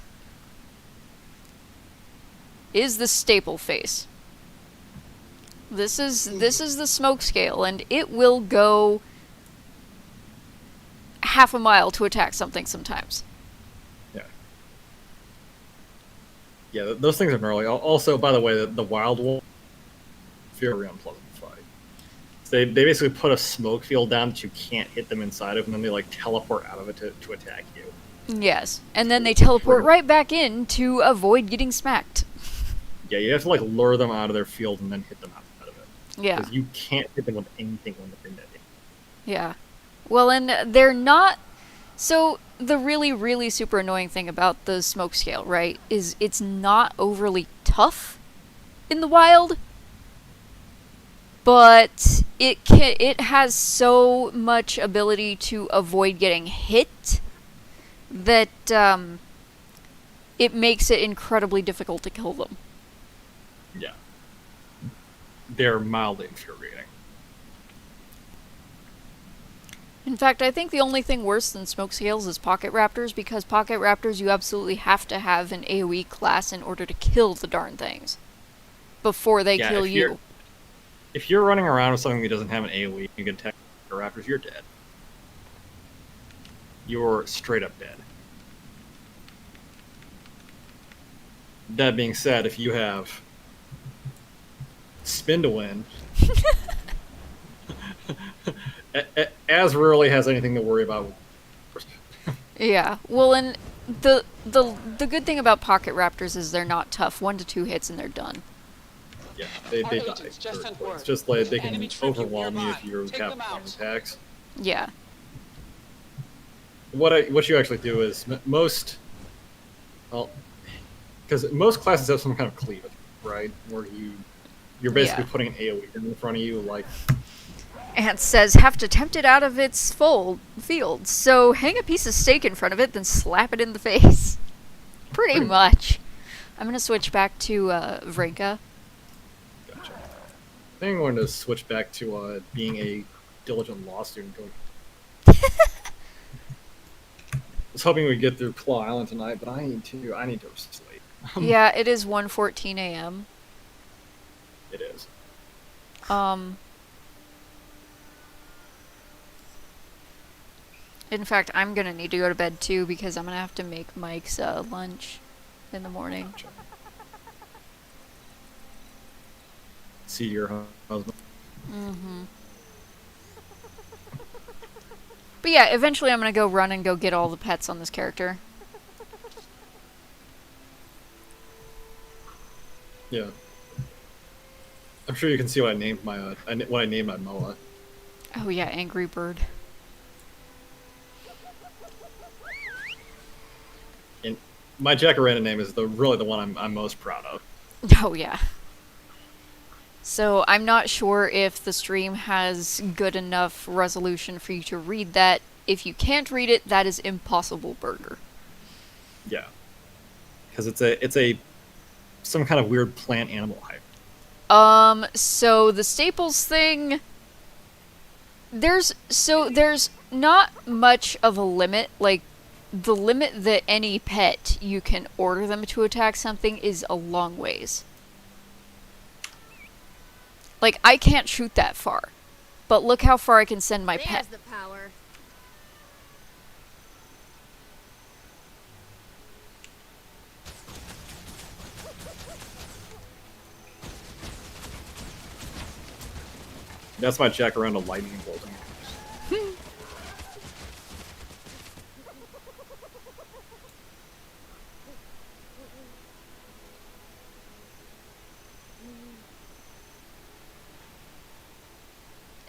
Is the staple face. This is the smoke scale, and it will go half a mile to attack something sometimes. Yeah. Yeah, those things are gnarly. Also, by the way, the wild wolf, very unpleasant to fight. They basically put a smoke field down that you can't hit them inside of, and then they like teleport out of it to attack you. Yes, and then they teleport right back in to avoid getting smacked. Yeah, you have to like lure them out of their field and then hit them out of it. Yeah. Because you can't hit them with anything when they're in it. Yeah. Well, and they're not... So, the really, really super annoying thing about the smoke scale, right, is it's not overly tough in the wild, but it has so much ability to avoid getting hit that it makes it incredibly difficult to kill them. Yeah. They're mildly infuriating. In fact, I think the only thing worse than smoke scales is pocket raptors, because pocket raptors you absolutely have to have an AoE class in order to kill the darn things before they kill you. If you're running around with something that doesn't have an AoE, you can attack the raptors, you're dead. You're straight up dead. That being said, if you have spin to win, as rarely has anything to worry about. Yeah, well, and the good thing about pocket raptors is they're not tough. 1 to 2 hits and they're done. Yeah, they die. It's just like they can overwhelm you if you have attacks. Yeah. What you actually do is most, well, because most classes have some kind of cleavage, right? Where you're basically putting an AoE in front of you, like. Ant says, have to tempt it out of its field, so hang a piece of steak in front of it, then slap it in the face. Pretty much. I'm gonna switch back to Vrenka. Gotcha. I think I'm going to switch back to being a diligent law student. I was hoping we'd get through Claw Island tonight, but I need to sleep. Yeah, it is 1:14 a.m. It is. In fact, I'm gonna need to go to bed too, because I'm gonna have to make Mike's lunch in the morning. Gotcha. See your husband. Mm-hmm. But yeah, eventually I'm gonna go run and go get all the pets on this character. Yeah. I'm sure you can see what I named my Moa. Oh yeah, Angry Bird. And my Jacaranda name is really the one I'm most proud of. Oh yeah. So I'm not sure if the stream has good enough resolution for you to read that. If you can't read it, that is Impossible Burger. Yeah. Because it's a some kind of weird plant animal hype. So the staples thing, there's not much of a limit. Like, the limit that any pet you can order them to attack something is a long ways. Like, I can't shoot that far, but look how far I can send my pet. The power. That's my Jacaranda lightning bolt.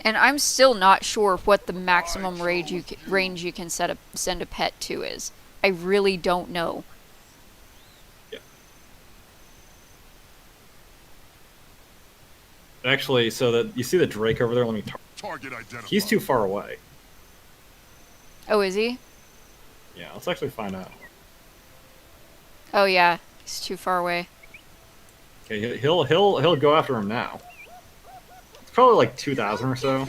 And I'm still not sure what the maximum range you can send a pet to is. I really don't know. Yeah. Actually, so that you see the Drake over there. Let me. Target identified. He's too far away. Oh, is he? Yeah, let's actually find out. Oh yeah, he's too far away. Okay, he'll go after him now. It's probably like 2,000 or so.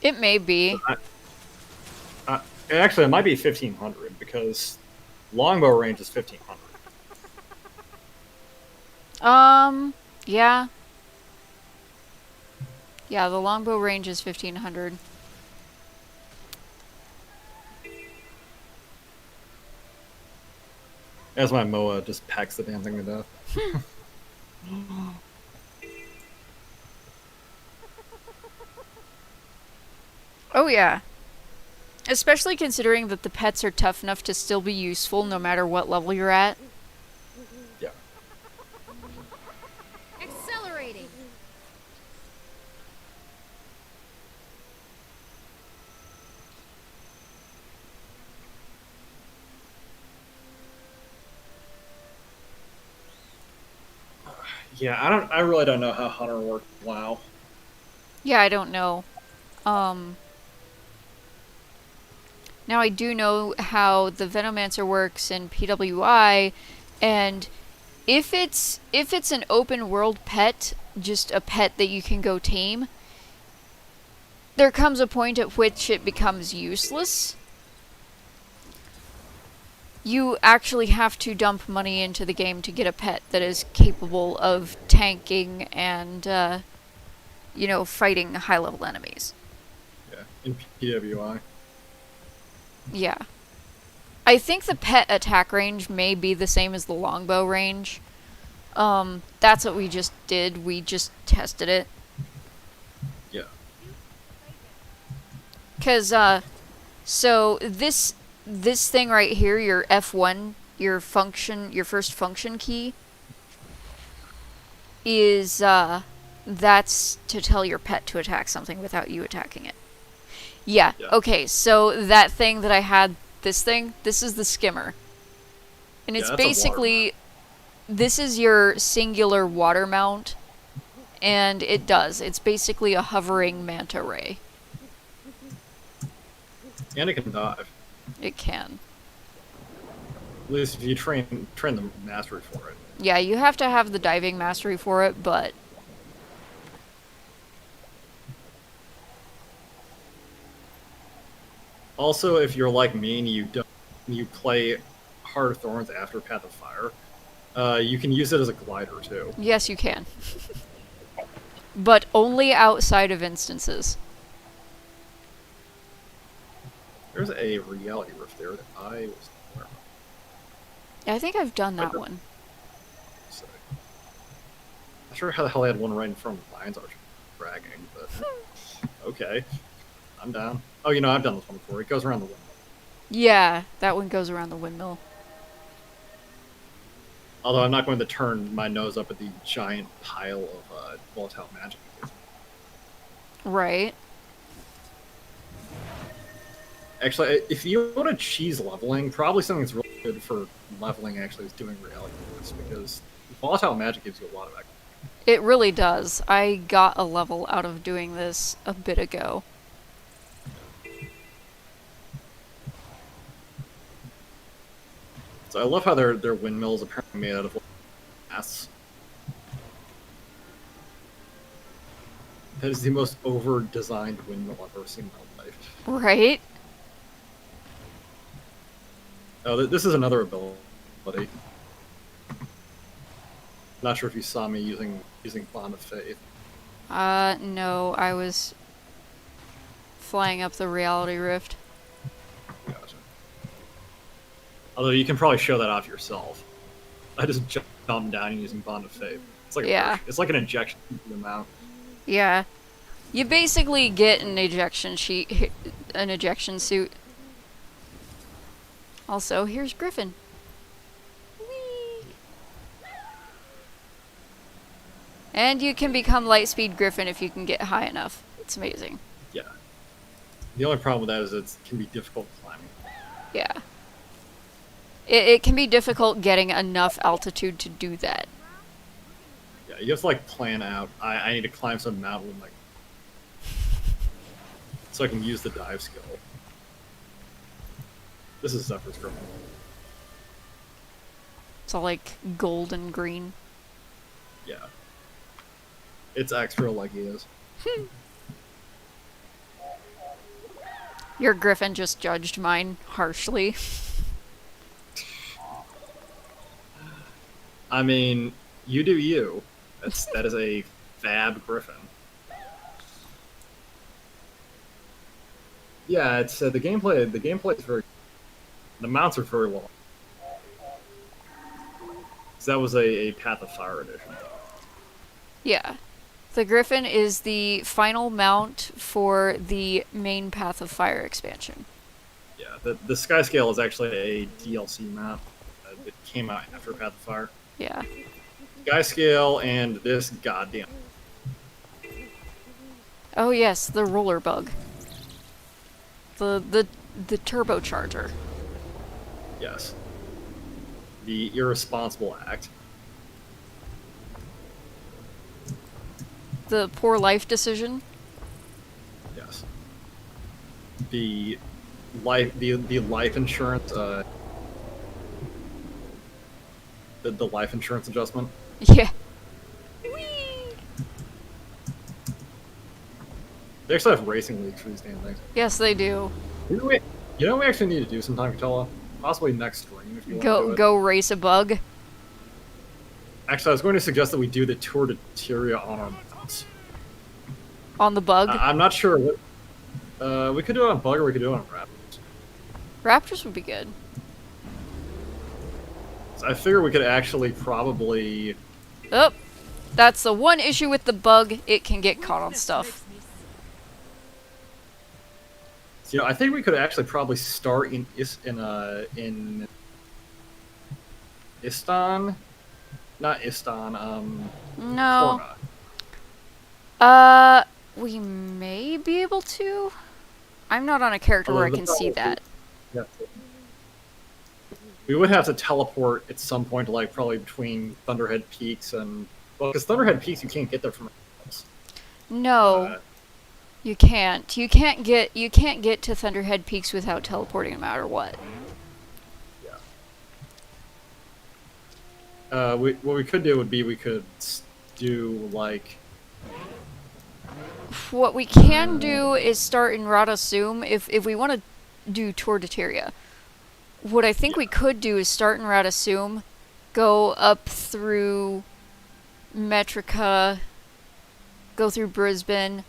It may be. Actually, it might be 1,500 because longbow range is 1,500. Yeah. Yeah, the longbow range is 1,500. As my Moa just packs the damn thing to death. Oh yeah. Especially considering that the pets are tough enough to still be useful no matter what level you're at. Yeah. Accelerating. Yeah, I really don't know how Hunter works. Wow. Yeah, I don't know. Now I do know how the Venomancer works in PWI, and if it's an open world pet, just a pet that you can go tame, there comes a point at which it becomes useless. You actually have to dump money into the game to get a pet that is capable of tanking and, you know, fighting high-level enemies. Yeah, in PWI. Yeah. I think the pet attack range may be the same as the longbow range. That's what we just did. We just tested it. Yeah. 'Cause, so this thing right here, your F1, your first function key, is, that's to tell your pet to attack something without you attacking it. Yeah, okay, so that thing that I had, this is the skimmer. And it's basically, this is your singular water mount, and it's basically a hovering manta ray. And it can dive. It can. At least if you train the mastery for it. Yeah, you have to have the diving mastery for it, but... Also, if you're like me and you play Heart of Thorns after Path of Fire, you can use it as a glider too. Yes, you can. But only outside of instances. There's a reality rift there that I was aware of. Yeah, I think I've done that one. So, not sure how the hell they had one right in front of Lion's Arch bragging, but okay. I'm down. Oh, you know, I've done this one before. It goes around the windmill. Yeah, that one goes around the windmill. Although I'm not going to turn my nose up at the giant pile of volatile magic. Right. Actually, if you want to cheese leveling, probably something that's really good for leveling actually is doing reality boosts, because volatile magic gives you a lot of XP. It really does. I got a level out of doing this a bit ago. So I love how their windmills apparently made out of glass. That is the most over-designed windmill I've ever seen in my life. Right? Oh, this is another ability. Not sure if you saw me using Bond of Faith. No, I was flying up the reality rift. Gotcha. Although you can probably show that off yourself. I just jumped down using Bond of Faith. It's like it's like an injection into the mount. Yeah. You basically get an ejection suit. Also, here's Griffin. Whee! And you can become Lightspeed Griffin if you can get high enough. It's amazing. Yeah. The only problem with that is it can be difficult climbing. Yeah. It can be difficult getting enough altitude to do that. Yeah, you have to like plan out. I need to climb some mountain, like, so I can use the dive skill. This is Zephyr's Griffin. It's all like gold and green. Yeah. It's extra like he is. Your griffin just judged mine harshly. I mean, you do you. That is a fab griffin. Yeah, it's the gameplay. The gameplay is very. The mounts are very well. So that was a Path of Fire edition. Yeah. The Griffin is the final mount for the main Path of Fire expansion. Yeah, the Sky Scale is actually a DLC map that came out after Path of Fire. Yeah. Sky Scale and this goddamn. Oh yes, the roller bug. The turbocharger. Yes. The irresponsible act. The poor life decision. Yes. The life insurance the life insurance adjustment. Yeah. They actually have racing leagues for these damn things. Yes, they do. You know what we actually need to do sometime, Catella? Possibly next stream if you want to do it. Go race a bug. Actually, I was going to suggest that we do the Tour de Tyria on our mounts. On the bug? I'm not sure. We could do it on bug or we could do it on Raptors. Raptors would be good. So I figure we could actually probably... Oh, that's the one issue with the bug. It can get caught on stuff. You know, I think we could actually probably start in Istan, not Istan. No. Korma. We may be able to. I'm not on a character where I can see that. Yeah. We would have to teleport at some point, like probably between Thunderhead Peaks and because Thunderhead Peaks you can't get there from anywhere else. No. You can't. You can't get to Thunderhead Peaks without teleporting no matter what. Yeah. What we could do would be we could do like. What we can do is start in Radasum if we want to do Tour de Tyria. What I think we could do is start in Radasum, go up through Metrica, go through Brisbane,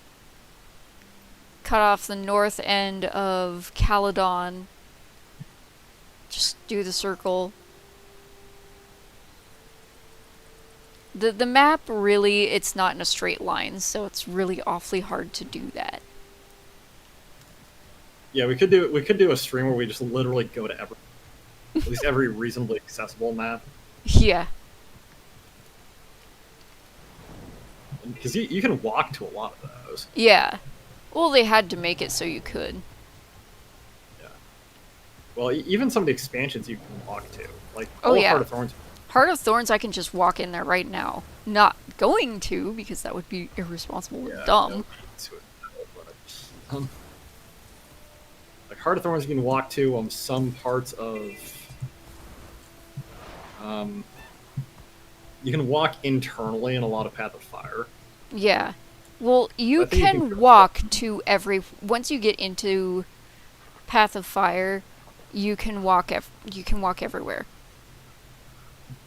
cut off the north end of Caledon, just do the circle. The map really, it's not in a straight line, so it's really awfully hard to do that. Yeah, we could do a stream where we just literally go to at least every reasonably accessible map. Yeah. Because you can walk to a lot of those. Yeah. Well, they had to make it so you could. Yeah. Well, even some of the expansions you can walk to. Like, oh yeah. Heart of Thorns. Heart of Thorns, I can just walk in there right now. Not going to, because that would be irresponsible and dumb. Like Heart of Thorns, you can walk to some parts of. You can walk internally in a lot of Path of Fire. Yeah. Well, you can walk to once you get into Path of Fire, you can walk everywhere.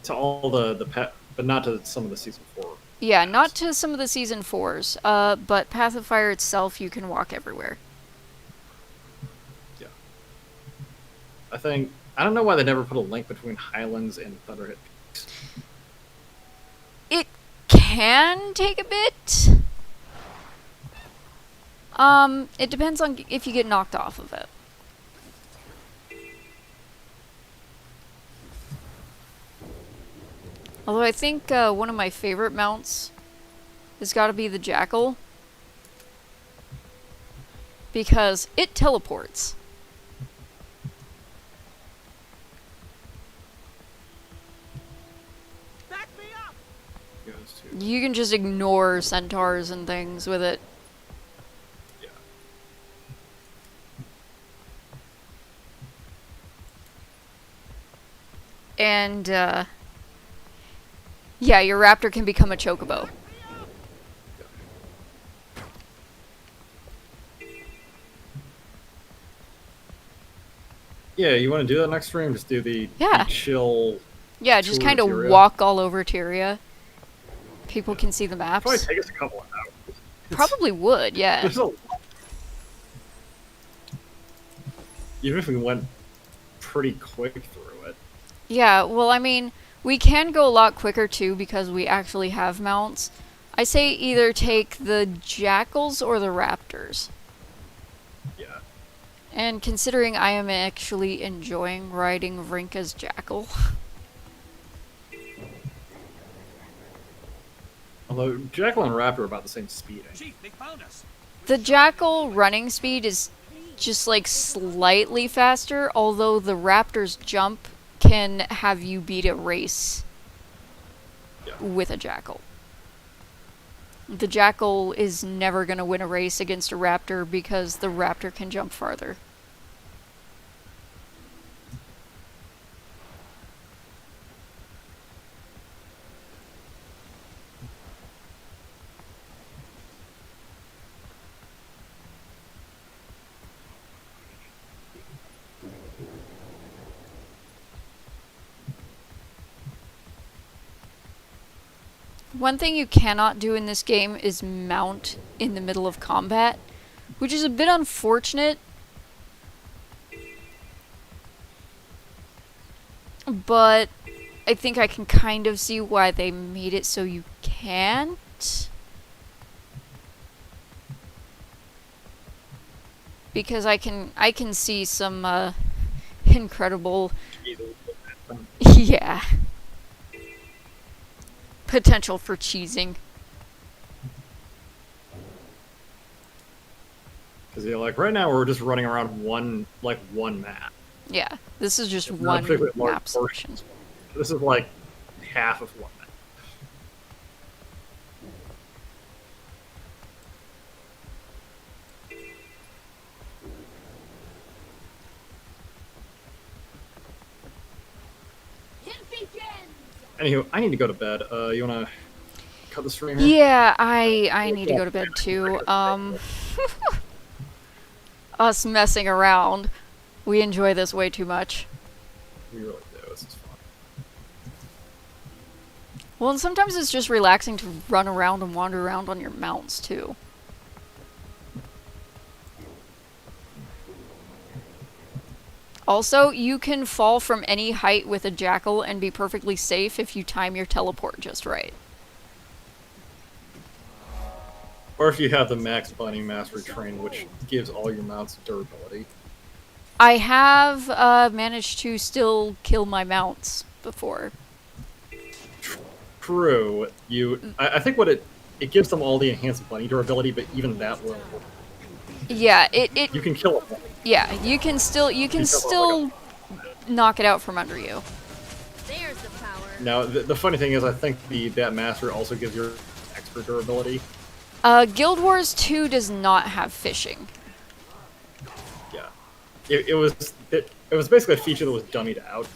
To all the but not to some of the Season 4. Yeah, not to some of the Season 4s, but Path of Fire itself, you can walk everywhere. Yeah. I don't know why they never put a link between Highlands and Thunderhead Peaks. It can take a bit. It depends on if you get knocked off of it. Although I think one of my favorite mounts has got to be the Jackal. Because it teleports. Back me up. Goes You can just ignore centaurs and things with it. Yeah. And, yeah, your raptor can become a chocobo. Yeah, you want to do that next stream? Just do the chill. Yeah, just kind of Tyria. walk all over Tyria. People can see the maps. Probably take us a couple of hours. Probably would, yeah. Even if we went pretty quick through it. Yeah, well, I mean, we can go a lot quicker too because we actually have mounts. I say either take the jackals or the raptors. Yeah. And considering I am actually enjoying riding Vrinka's jackal. Although jackal and raptor are about the same speed. Chief, they found us. The jackal running speed is just like slightly faster, although the raptor's jump can have you beat a race with a jackal. The jackal is never going to win a race against a raptor because the raptor can jump farther. One thing you cannot do in this game is mount in the middle of combat, which is a bit unfortunate. But I think I can kind of see why they made it so you can't. Because I can see some incredible yeah. Potential for cheesing. Because like right now we're just running around one map. Yeah, this is just It's one not a large map portion. selection. This is like half of one map. Anywho, I need to go to bed. You wanna cut the stream here? Yeah, I need to go to bed too. Us messing around. We enjoy this way too much. We really do. This is fun. Well, and sometimes it's just relaxing to run around and wander around on your mounts too. Also, you can fall from any height with a jackal and be perfectly safe if you time your teleport just right. Or if you have the max binding mastery train, which gives all your mounts durability. I have managed to still kill my mounts before. True. I think what it gives them all the enhanced bunny durability, but even that will. Yeah, it you can kill it. Yeah, you can still knock it out from under you. There's the power. Now the funny thing is, I think that master also gives you extra durability. Guild Wars 2 does not have fishing. Yeah, it was basically a feature that was dummied out.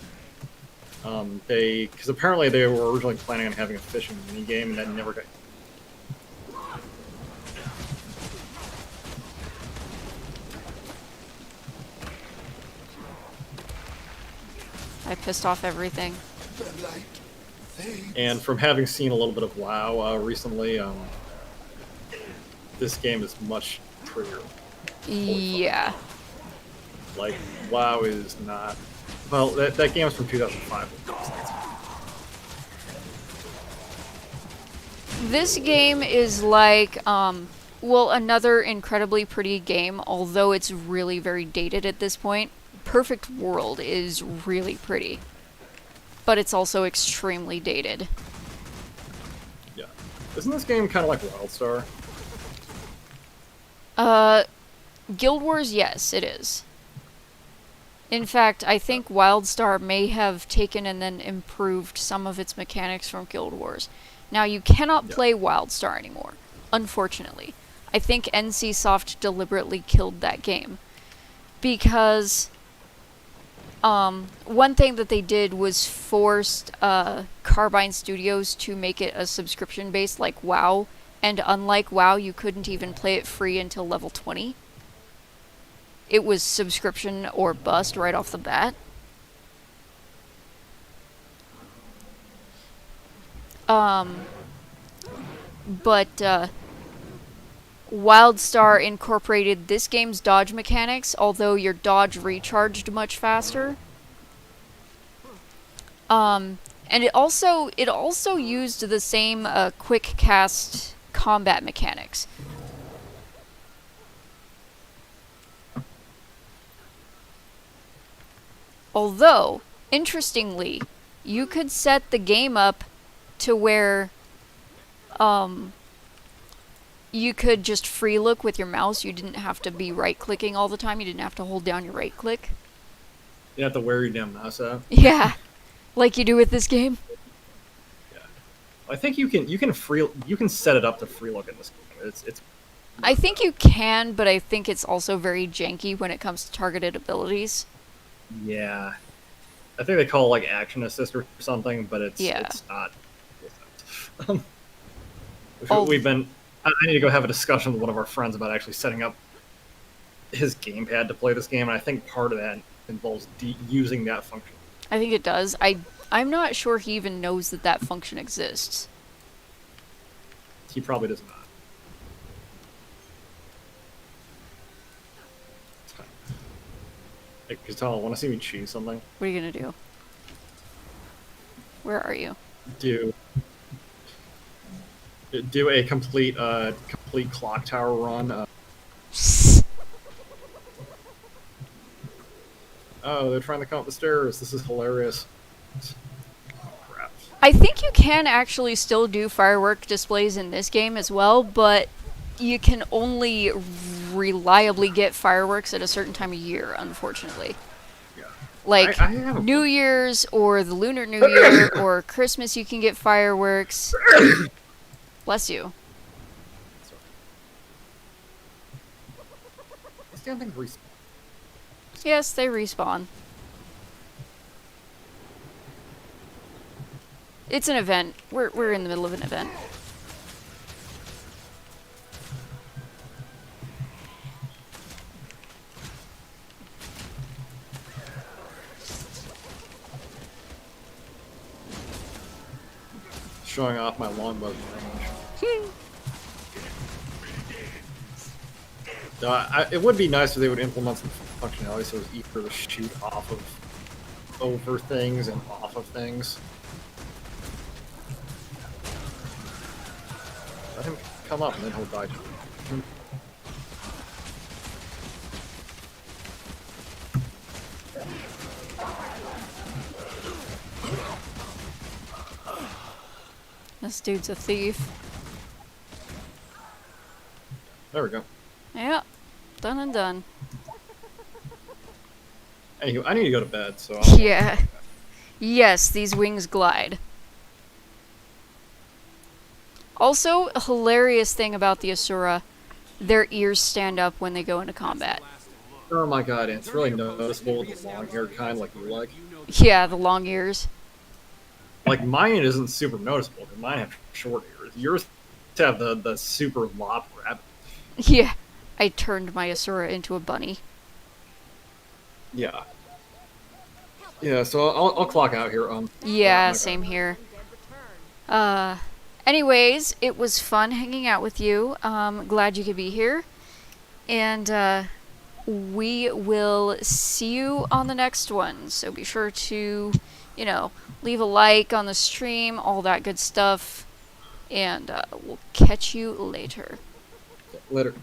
Because apparently they were originally planning on having a fishing minigame, and that never got. I pissed off everything. And from having seen a little bit of WoW recently, this game is much prettier. Yeah. Like, WoW is not... Well, that game is from 2005. This game is like, well, another incredibly pretty game, although it's really very dated at this point. Perfect World is really pretty, but it's also extremely dated. Yeah. Isn't this game kind of like WildStar? Guild Wars, yes, it is. In fact, I think WildStar may have taken and then improved some of its mechanics from Guild Wars. Now, you cannot play WildStar anymore, unfortunately. I think NCSoft deliberately killed that game. Because one thing that they did was forced Carbine Studios to make it a subscription-based like WoW. And unlike WoW, you couldn't even play it free until level 20. It was subscription or bust right off the bat. But WildStar incorporated this game's dodge mechanics, although your dodge recharged much faster. And it also used the same quick cast combat mechanics. Although, interestingly, you could set the game up to where you could just free look with your mouse. You didn't have to be right-clicking all the time. You didn't have to hold down your right-click. You have to wear your damn mouse out. Yeah, like you do with this game. Yeah, I think you can set it up to free look in this game. It's. I think you can, but I think it's also very janky when it comes to targeted abilities. Yeah, I think they call it like action assist or something, but it's not. We've been. I need to go have a discussion with one of our friends about actually setting up his gamepad to play this game, and I think part of that involves using that function. I think it does. I'm not sure he even knows that that function exists. He probably does not. Hey, Katana, want to see me choose something? What are you gonna do? Where are you? Do a complete clock tower run. Oh, they're trying to come up the stairs. This is hilarious. Oh, crap. I think you can actually still do firework displays in this game as well, but you can only reliably get fireworks at a certain time of year, unfortunately. Yeah. Like New Year's or the Lunar New Year or Christmas, you can get fireworks. Bless you. This damn thing respawns. Yes, they respawn. It's an event. We're in the middle of an event. Showing off my longbow range. It would be nice if they would implement some functionality so it was easier to shoot off of over things and off of things. Let him come up and then he'll die to you. This dude's a thief. There we go. Yeah, done and done. Anywho, I need to go to bed, so Yeah. Yes, these wings glide. Also, a hilarious thing about the Asura, their ears stand up when they go into combat. Oh my god, and it's really noticeable with the long hair kind like you like. Yeah, the long ears. Like, mine isn't super noticeable, because mine have short ears. Yours have the super lop rabbit. Yeah, I turned my Asura into a bunny. Yeah. Yeah, so I'll clock out here. Yeah, same here. Anyways, it was fun hanging out with you. Glad you could be here. And, we will see you on the next one. So be sure to, you know, leave a like on the stream, all that good stuff. And, we'll catch you later. Later.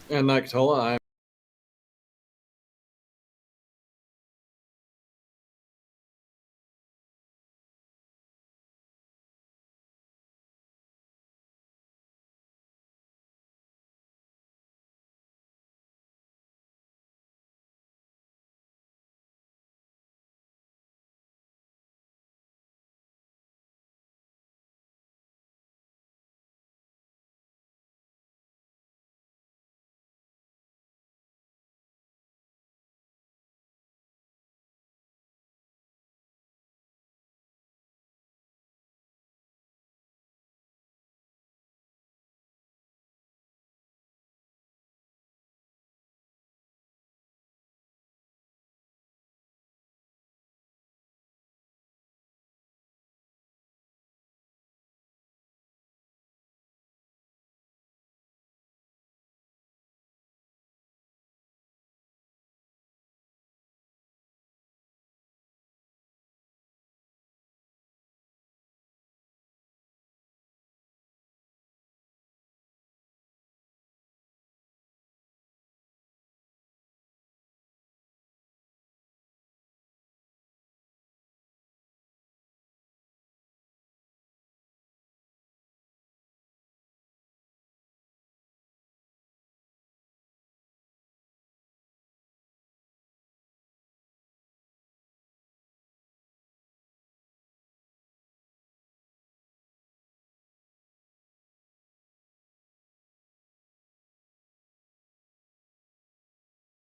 And Nakatola,